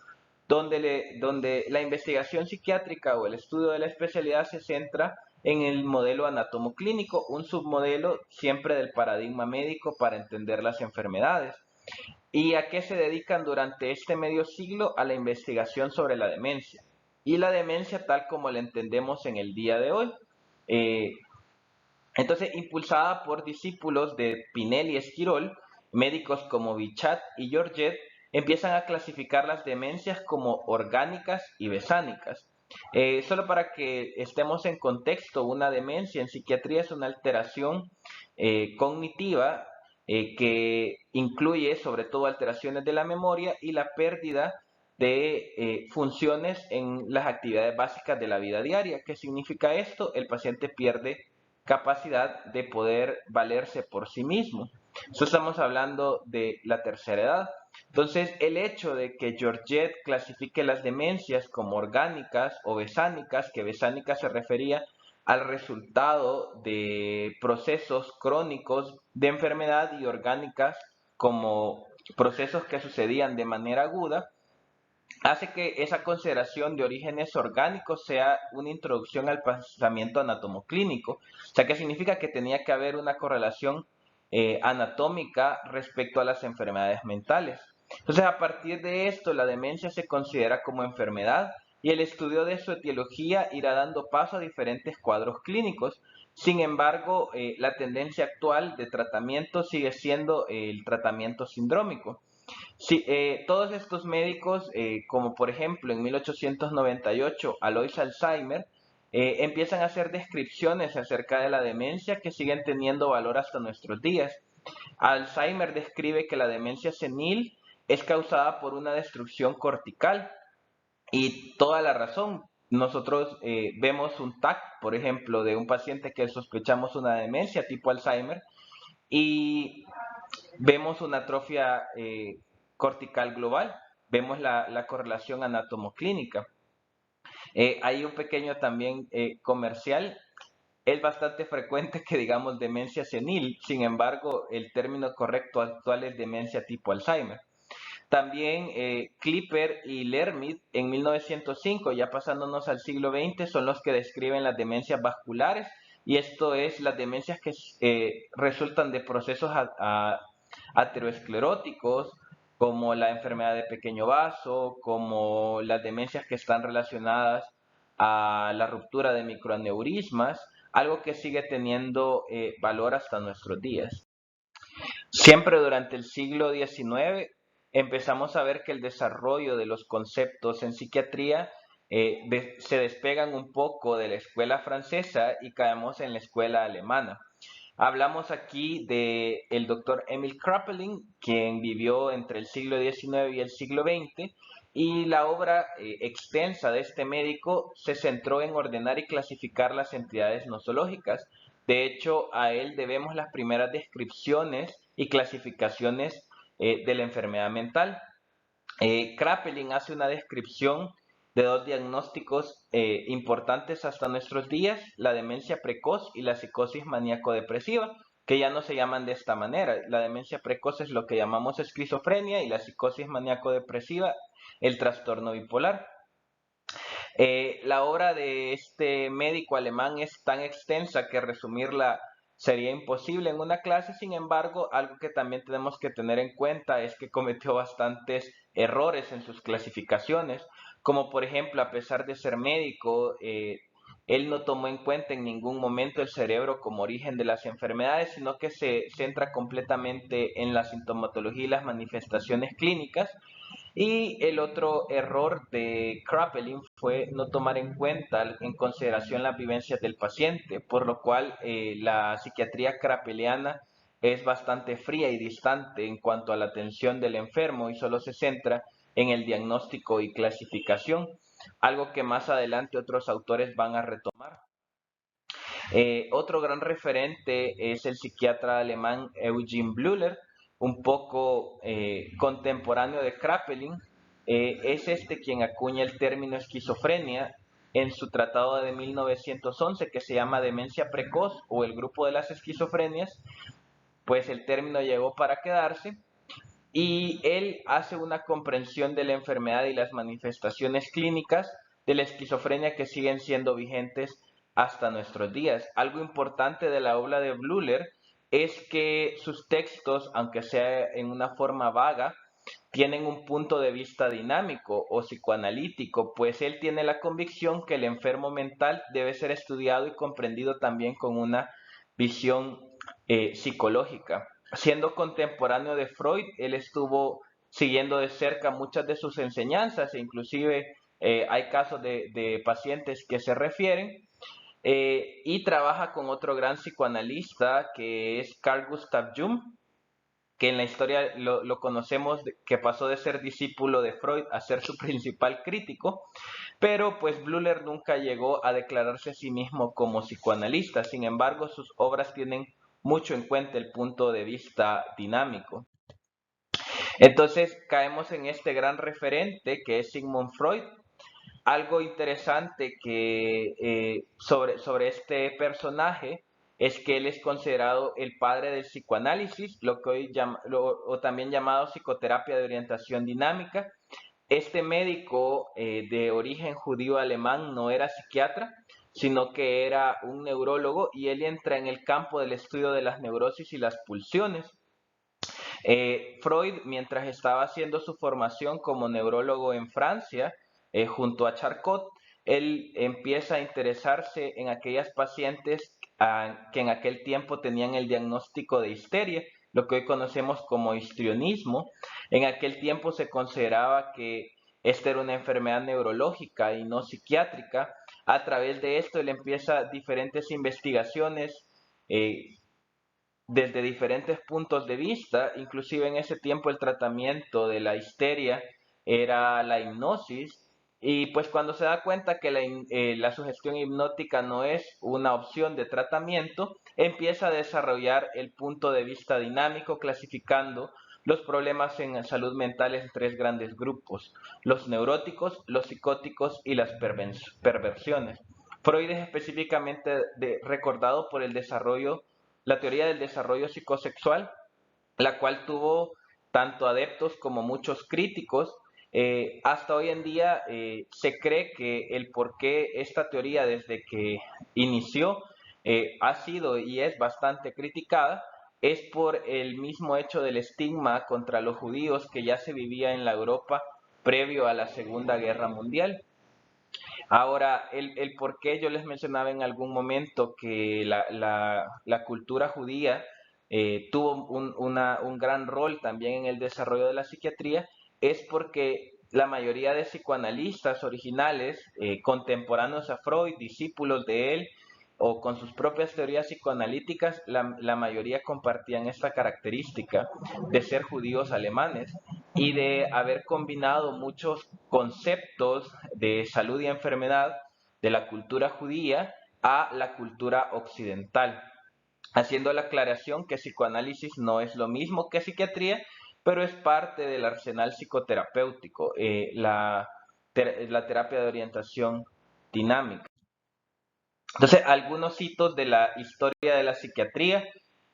donde la investigación psiquiátrica o el estudio de la especialidad se centra en el modelo anatomoclínico, un submodelo siempre del paradigma médico para entender las enfermedades. ¿Y a qué se dedican durante este medio siglo? A la investigación sobre la demencia. Y la demencia tal como la entendemos en el día de hoy. Eh, entonces, impulsada por discípulos de Pinel y Esquirol, médicos como Bichat y Georget empiezan a clasificar las demencias como orgánicas y besánicas. Solo para que estemos en contexto, una demencia en psiquiatría es una alteración cognitiva que incluye sobre todo alteraciones de la memoria y la pérdida de funciones en las actividades básicas de la vida diaria. ¿Qué significa esto? El paciente pierde capacidad de poder valerse por sí mismo. Esto estamos hablando de la tercera edad. Entonces, el hecho de que Georgette clasifique las demencias como orgánicas o besánicas, que besánica se refería al resultado de procesos crónicos de enfermedad y orgánicas como procesos que sucedían de manera aguda, hace que esa consideración de orígenes orgánicos sea una introducción al pensamiento anatomoclínico, o sea que significa que tenía que haber una correlación anatómica respecto a las enfermedades mentales. Entonces, a partir de esto, la demencia se considera como enfermedad y el estudio de su etiología irá dando paso a diferentes cuadros clínicos. Sin embargo, la tendencia actual de tratamiento sigue siendo el tratamiento sindrómico. Sí, todos estos médicos, como por ejemplo en 1898 Alois Alzheimer, empiezan a hacer descripciones acerca de la demencia que siguen teniendo valor hasta nuestros días. Alzheimer describe que la demencia senil es causada por una destrucción cortical y toda la razón. Nosotros vemos un TAC, por ejemplo, de un paciente que sospechamos una demencia tipo Alzheimer y vemos una atrofia cortical global, vemos la correlación anatomoclínica. Hay un pequeño también comercial, es bastante frecuente que digamos demencia senil, sin embargo el término correcto actual es demencia tipo Alzheimer. También Clipper y Lermit en 1905, ya pasándonos al siglo XX, son los que describen las demencias vasculares y esto es las demencias que resultan de procesos ateroscleróticos, como la enfermedad de pequeño vaso, como las demencias que están relacionadas a la ruptura de microaneurismas, algo que sigue teniendo valor hasta nuestros días. Siempre durante el siglo XIX empezamos a ver que el desarrollo de los conceptos en psiquiatría se despegan un poco de la escuela francesa y caemos en la escuela alemana. Hablamos aquí de el doctor Emil Kraepelin, quien vivió entre el siglo XIX y el siglo XX, y la obra extensa de este médico se centró en ordenar y clasificar las entidades nosológicas. De hecho, a él debemos las primeras descripciones y clasificaciones de la enfermedad mental. Kraepelin hace una descripción de dos diagnósticos importantes hasta nuestros días, la demencia precoz y la psicosis maníaco-depresiva, que ya no se llaman de esta manera. La demencia precoz es lo que llamamos esquizofrenia y la psicosis maníaco-depresiva, el trastorno bipolar. La obra de este médico alemán es tan extensa que resumirla sería imposible en una clase. Sin embargo, algo que también tenemos que tener en cuenta es que cometió bastantes errores en sus clasificaciones, como por ejemplo, a pesar de ser médico, él no tomó en cuenta en ningún momento el cerebro como origen de las enfermedades, sino que se centra completamente en la sintomatología y las manifestaciones clínicas. Y el otro error de Kraepelin fue no tomar en cuenta, en consideración las vivencias del paciente, por lo cual la psiquiatría kraepeliana es bastante fría y distante en cuanto a la atención del enfermo y solo se centra en el diagnóstico y clasificación, algo que más adelante otros autores van a retomar. Otro gran referente es el psiquiatra alemán Eugen Bleuler, un poco contemporáneo de Kraepelin. Es este quien acuña el término esquizofrenia en su tratado de 1911 que se llama Demencia Precoz o el grupo de las esquizofrenias, pues el término llegó para quedarse y él hace una comprensión de la enfermedad y las manifestaciones clínicas de la esquizofrenia que siguen siendo vigentes hasta nuestros días. Algo importante de la obra de Bleuler es que sus textos, aunque sea en una forma vaga, tienen un punto de vista dinámico o psicoanalítico, pues él tiene la convicción que el enfermo mental debe ser estudiado y comprendido también con una visión psicológica. Siendo contemporáneo de Freud, él estuvo siguiendo de cerca muchas de sus enseñanzas e inclusive hay casos de pacientes que se refieren y trabaja con otro gran psicoanalista que es Carl Gustav Jung, que en la historia lo conocemos, que pasó de ser discípulo de Freud a ser su principal crítico, pero pues Bleuler nunca llegó a declararse a sí mismo como psicoanalista. Sin embargo, sus obras tienen mucho en cuenta el punto de vista dinámico. Entonces caemos en este gran referente que es Sigmund Freud. Algo interesante que sobre este personaje es que él es considerado el padre del psicoanálisis, lo que hoy o también llamado psicoterapia de orientación dinámica. Este médico de origen judío alemán no era psiquiatra, sino que era un neurólogo, y él entra en el campo del estudio de las neurosis y las pulsiones. Freud, mientras estaba haciendo su formación como neurólogo en Francia, junto a Charcot, él empieza a interesarse en aquellas pacientes que en aquel tiempo tenían el diagnóstico de histeria, lo que hoy conocemos como histrionismo. En aquel tiempo se consideraba que esta era una enfermedad neurológica y no psiquiátrica. A través de esto él empieza diferentes investigaciones desde diferentes puntos de vista. Inclusive en ese tiempo el tratamiento de la histeria era la hipnosis, y pues cuando se da cuenta que la sugestión hipnótica no es una opción de tratamiento, empieza a desarrollar el punto de vista dinámico, clasificando los problemas en salud mental en tres grandes grupos: los neuróticos, los psicóticos y las perversiones. Freud es específicamente recordado por la teoría del desarrollo psicosexual, la cual tuvo tanto adeptos como muchos críticos. Hasta hoy en día se cree que el por qué esta teoría desde que inició ha sido y es bastante criticada es por el mismo hecho del estigma contra los judíos que ya se vivía en la Europa previo a la Segunda Guerra Mundial. Ahora, el por qué yo les mencionaba en algún momento que la cultura judía tuvo un gran rol también en el desarrollo de la psiquiatría, es porque la mayoría de psicoanalistas originales, contemporáneos a Freud, discípulos de él, o con sus propias teorías psicoanalíticas, la mayoría compartían esta característica de ser judíos alemanes y de haber combinado muchos conceptos de salud y enfermedad de la cultura judía a la cultura occidental, haciendo la aclaración que psicoanálisis no es lo mismo que psiquiatría, pero es parte del arsenal psicoterapéutico, la terapia de orientación dinámica. Entonces, algunos hitos de la historia de la psiquiatría,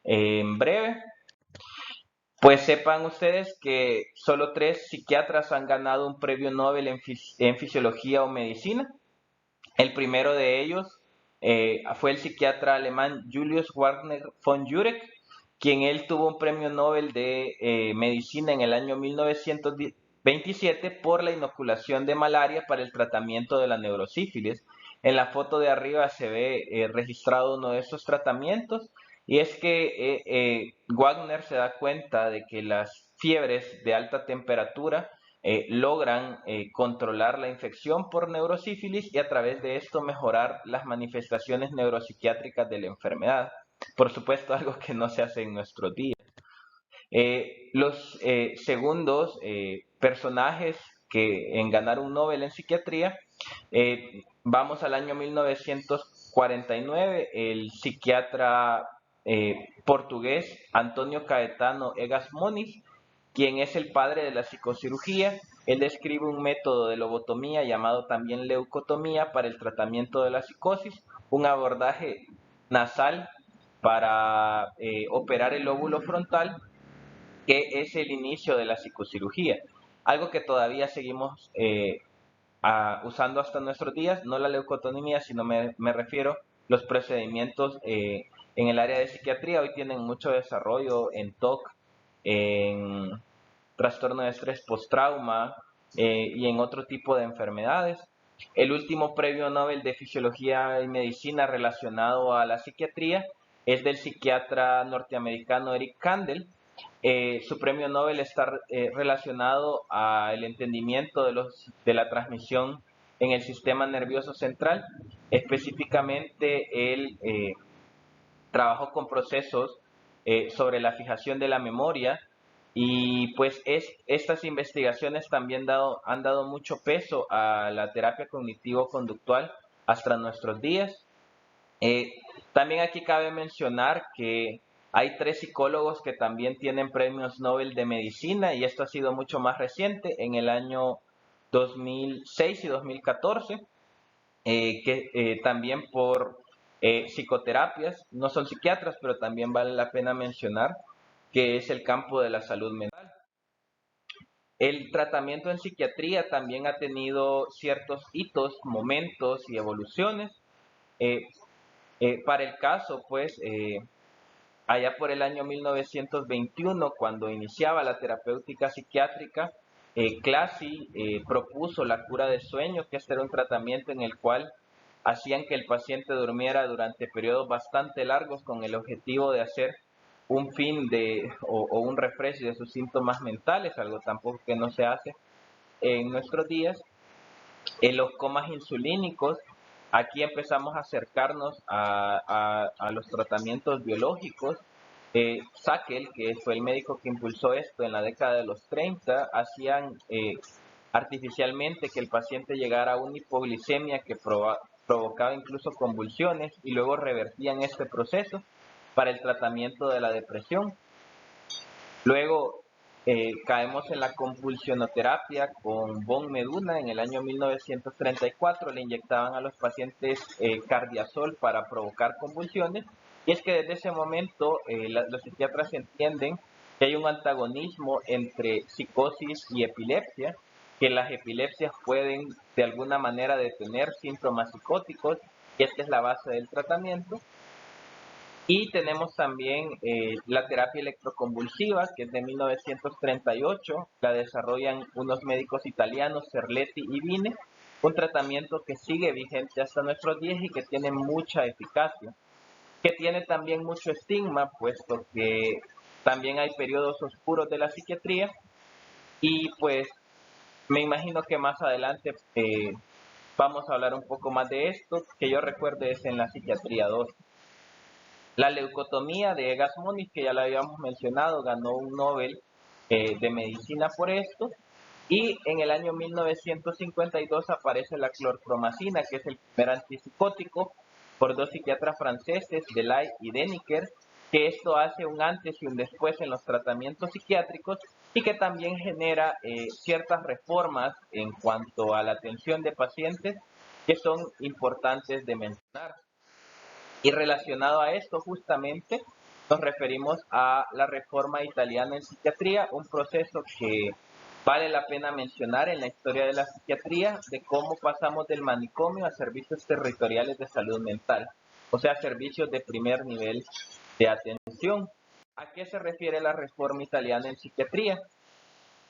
en breve. Pues sepan ustedes que solo 3 psiquiatras han ganado un premio Nobel en fisiología o medicina. El primero de ellos fue el psiquiatra alemán Julius Wagner von Jurek, quien él tuvo un premio Nobel de medicina en el año 1927 por la inoculación de malaria para el tratamiento de la neurosífilis. En la foto de arriba se ve registrado uno de esos tratamientos, y es que Wagner se da cuenta de que las fiebres de alta temperatura logran controlar la infección por neurosífilis y a través de esto mejorar las manifestaciones neuropsiquiátricas de la enfermedad. Por supuesto, algo que no se hace en nuestros días. Los segundos personajes que en ganar un Nobel en psiquiatría, vamos al año 1949, el psiquiatra portugués Antonio Caetano Egas Moniz, quien es el padre de la psicocirugía. Él describe un método de lobotomía llamado también leucotomía para el tratamiento de la psicosis, un abordaje nasal para operar el lóbulo frontal, que es el inicio de la psicocirugía, algo que todavía seguimos usando hasta nuestros días, no la leucotomía, sino me refiero los procedimientos en el área de psiquiatría. Hoy tienen mucho desarrollo en TOC, en trastorno de estrés post-trauma y en otro tipo de enfermedades. El último premio Nobel de Fisiología y Medicina relacionado a la psiquiatría es del psiquiatra norteamericano Eric Kandel. Su premio Nobel está relacionado al entendimiento de la transmisión en el sistema nervioso central. Específicamente, él trabajó con procesos sobre la fijación de la memoria, y pues estas investigaciones también han dado mucho peso a la terapia cognitivo-conductual hasta nuestros días. También aquí cabe mencionar que Hay 3 psicólogos que también tienen premios Nobel de Medicina y esto ha sido mucho más reciente, en el año 2006 y 2014, que también por psicoterapias, no son psiquiatras, pero también vale la pena mencionar que es el campo de la salud mental. El tratamiento en psiquiatría también ha tenido ciertos hitos, momentos y evoluciones. Eh, para el caso, pues, allá por el año 1921, cuando iniciaba la terapéutica psiquiátrica, Classi propuso la cura de sueño, que este era un tratamiento en el cual hacían que el paciente durmiera durante periodos bastante largos con el objetivo de hacer un fin o un refresh de sus síntomas mentales, algo tampoco que no se hace en nuestros días. En los comas insulínicos, aquí empezamos a acercarnos a los tratamientos biológicos. Sackel, que fue el médico que impulsó esto en la década de los 30, hacían artificialmente que el paciente llegara a una hipoglicemia que provocaba incluso convulsiones y luego revertían este proceso para el tratamiento de la depresión. Luego caemos en la compulsionoterapia con von Meduna en el año 1934. Le inyectaban a los pacientes cardiazol para provocar convulsiones. Y es que desde ese momento los psiquiatras entienden que hay un antagonismo entre psicosis y epilepsia, que las epilepsias pueden de alguna manera detener síntomas psicóticos, y esta es la base del tratamiento. Y tenemos también la terapia electroconvulsiva, que es de 1938, la desarrollan unos médicos italianos, Cerletti y Vine, un tratamiento que sigue vigente hasta nuestros días y que tiene mucha eficacia, que tiene también mucho estigma, puesto que también hay periodos oscuros de la psiquiatría, y pues me imagino que más adelante vamos a hablar un poco más de esto, que yo recuerde es en la psiquiatría 2. La leucotomía de Egas Moniz, que ya la habíamos mencionado, ganó un Nobel de medicina por esto. Y en el año 1952 aparece la clorpromacina, que es el primer antipsicótico, por 2 psiquiatras franceses, Delay y Deniker, que esto hace un antes y un después en los tratamientos psiquiátricos y que también genera ciertas reformas en cuanto a la atención de pacientes que son importantes de mencionar. Y relacionado a esto, justamente, nos referimos a la reforma italiana en psiquiatría, un proceso que vale la pena mencionar en la historia de la psiquiatría, de cómo pasamos del manicomio a servicios territoriales de salud mental, o sea, servicios de primer nivel de atención. ¿A qué se refiere la reforma italiana en psiquiatría?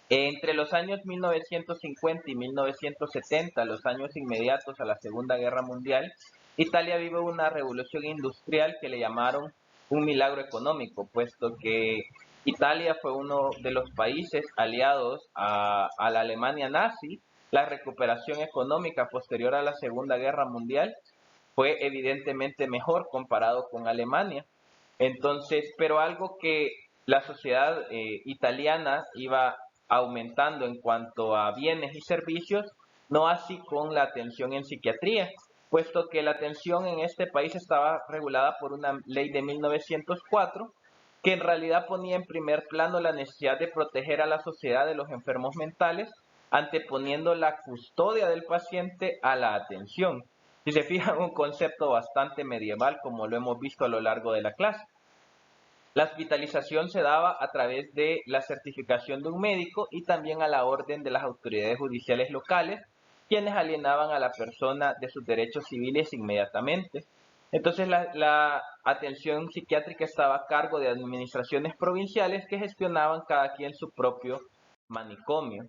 Entre los años 1950 y 1970, los años inmediatos a la Segunda Guerra Mundial, Italia vive una revolución industrial que le llamaron un milagro económico, puesto que Italia fue uno de los países aliados a la Alemania nazi. La recuperación económica posterior a la Segunda Guerra Mundial fue evidentemente mejor comparado con Alemania. Entonces, pero algo que la sociedad italiana iba aumentando en cuanto a bienes y servicios, no así con la atención en psiquiatría, puesto que la atención en este país estaba regulada por una ley de 1904 que en realidad ponía en primer plano la necesidad de proteger a la sociedad de los enfermos mentales, anteponiendo la custodia del paciente a la atención. Si se fijan, un concepto bastante medieval, como lo hemos visto a lo largo de la clase. La hospitalización se daba a través de la certificación de un médico y también a la orden de las autoridades judiciales locales, quienes alienaban a la persona de sus derechos civiles inmediatamente. Entonces la atención psiquiátrica estaba a cargo de administraciones provinciales que gestionaban cada quien su propio manicomio.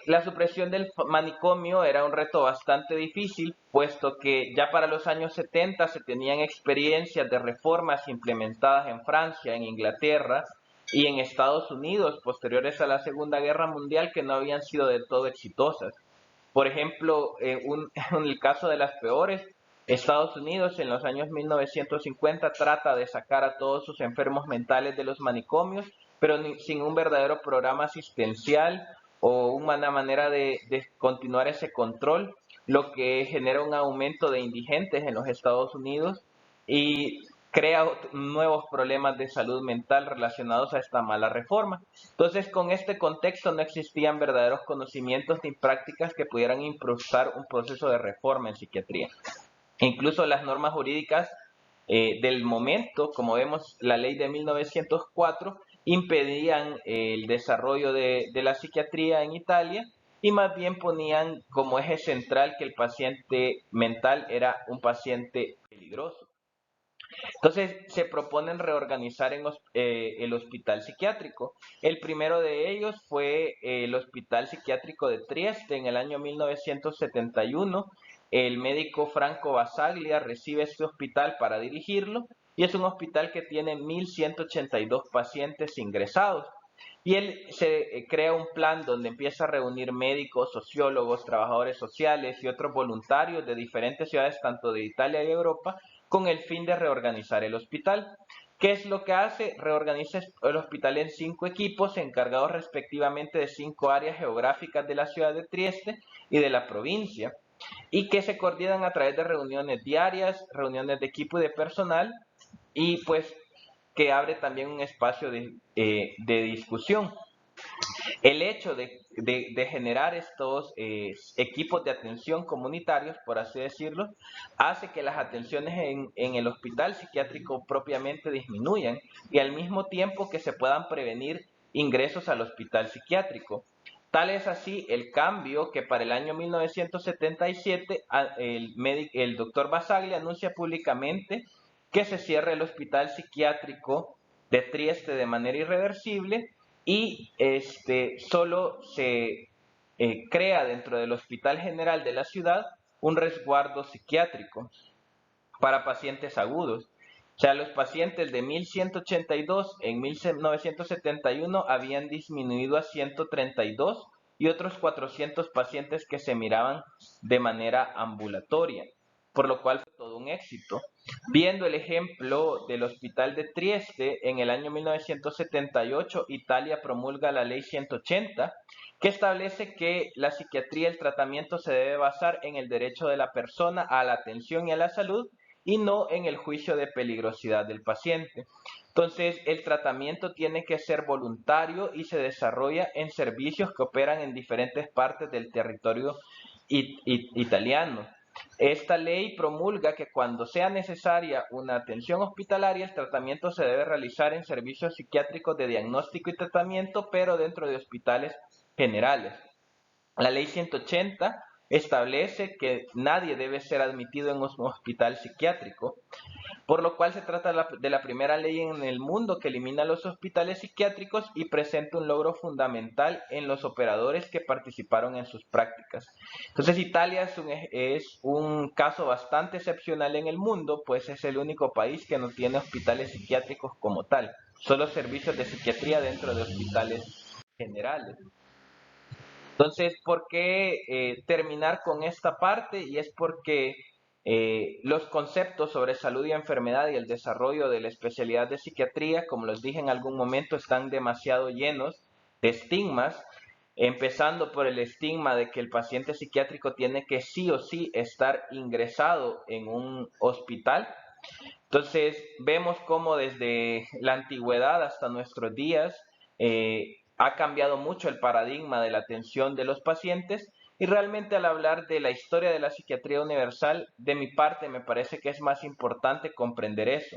La supresión del manicomio era un reto bastante difícil, puesto que ya para los años 70 se tenían experiencias de reformas implementadas en Francia, en Inglaterra y en Estados Unidos posteriores a la Segunda Guerra Mundial que no habían sido del todo exitosas. Por ejemplo, en el caso de las peores, Estados Unidos en los años 1950 trata de sacar a todos sus enfermos mentales de los manicomios, pero sin un verdadero programa asistencial o una manera de continuar ese control, lo que genera un aumento de indigentes en los Estados Unidos y crea nuevos problemas de salud mental relacionados a esta mala reforma. Entonces, con este contexto no existían verdaderos conocimientos ni prácticas que pudieran impulsar un proceso de reforma en psiquiatría. Incluso las normas jurídicas del momento, como vemos, la ley de 1904, impedían el desarrollo de la psiquiatría en Italia y más bien ponían como eje central que el paciente mental era un paciente peligroso. Entonces se proponen reorganizar el hospital psiquiátrico. El primero de ellos fue el Hospital Psiquiátrico de Trieste en el año 1971. El médico Franco Basaglia recibe este hospital para dirigirlo y es un hospital que tiene 1.182 pacientes ingresados. Y él se crea un plan donde empieza a reunir médicos, sociólogos, trabajadores sociales y otros voluntarios de diferentes ciudades, tanto de Italia y Europa, con el fin de reorganizar el hospital. ¿Qué es lo que hace? Reorganiza el hospital en 5 equipos encargados respectivamente de 5 áreas geográficas de la ciudad de Trieste y de la provincia, y que se coordinan a través de reuniones diarias, reuniones de equipo y de personal, y pues que abre también un espacio de discusión. El hecho de generar estos equipos de atención comunitarios, por así decirlo, hace que las atenciones en el hospital psiquiátrico propiamente disminuyan y al mismo tiempo que se puedan prevenir ingresos al hospital psiquiátrico. Tal es así el cambio que para el año 1977 el doctor Basaglia anuncia públicamente que se cierra el hospital psiquiátrico de Trieste de manera irreversible y solo se crea dentro del Hospital General de la ciudad un resguardo psiquiátrico para pacientes agudos. O sea, los pacientes de 1182 en 1971 habían disminuido a 132 y otros 400 pacientes que se miraban de manera ambulatoria, por lo cual fue todo un éxito. Viendo el ejemplo del Hospital de Trieste, en el año 1978 Italia promulga la Ley 180, que establece que la psiquiatría y el tratamiento se debe basar en el derecho de la persona a la atención y a la salud y no en el juicio de peligrosidad del paciente. Entonces, el tratamiento tiene que ser voluntario y se desarrolla en servicios que operan en diferentes partes del territorio italiano. Esta ley promulga que cuando sea necesaria una atención hospitalaria, el tratamiento se debe realizar en servicios psiquiátricos de diagnóstico y tratamiento, pero dentro de hospitales generales. La ley 180 establece que nadie debe ser admitido en un hospital psiquiátrico, por lo cual se trata de la primera ley en el mundo que elimina los hospitales psiquiátricos y presenta un logro fundamental en los operadores que participaron en sus prácticas. Entonces Italia es un caso bastante excepcional en el mundo, pues es el único país que no tiene hospitales psiquiátricos como tal, solo servicios de psiquiatría dentro de hospitales generales. Entonces, ¿por qué terminar con esta parte? Y es porque los conceptos sobre salud y enfermedad y el desarrollo de la especialidad de psiquiatría, como les dije en algún momento, están demasiado llenos de estigmas, empezando por el estigma de que el paciente psiquiátrico tiene que sí o sí estar ingresado en un hospital. Entonces, vemos cómo desde la antigüedad hasta nuestros días ha cambiado mucho el paradigma de la atención de los pacientes y realmente al hablar de la historia de la psiquiatría universal, de mi parte me parece que es más importante comprender eso,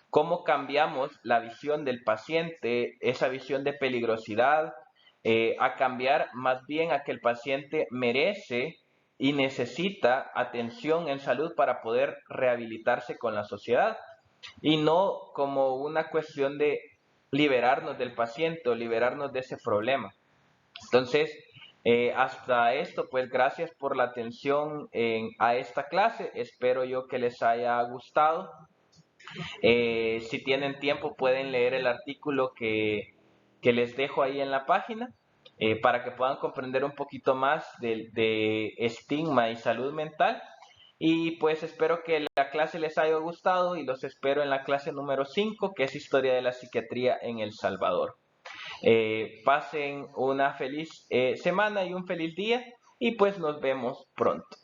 cómo cambiamos la visión del paciente, esa visión de peligrosidad, a cambiar más bien a que el paciente merece y necesita atención en salud para poder rehabilitarse con la sociedad y no como una cuestión de liberarnos del paciente o liberarnos de ese problema. Entonces, hasta esto, pues gracias por la atención a esta clase. Espero yo que les haya gustado. Si tienen tiempo, pueden leer el artículo que les dejo ahí en la página para que puedan comprender un poquito más de estigma y salud mental. Y pues espero que la clase les haya gustado y los espero en la clase número 5, que es Historia de la Psiquiatría en El Salvador. Pasen una feliz semana y un feliz día y pues nos vemos pronto.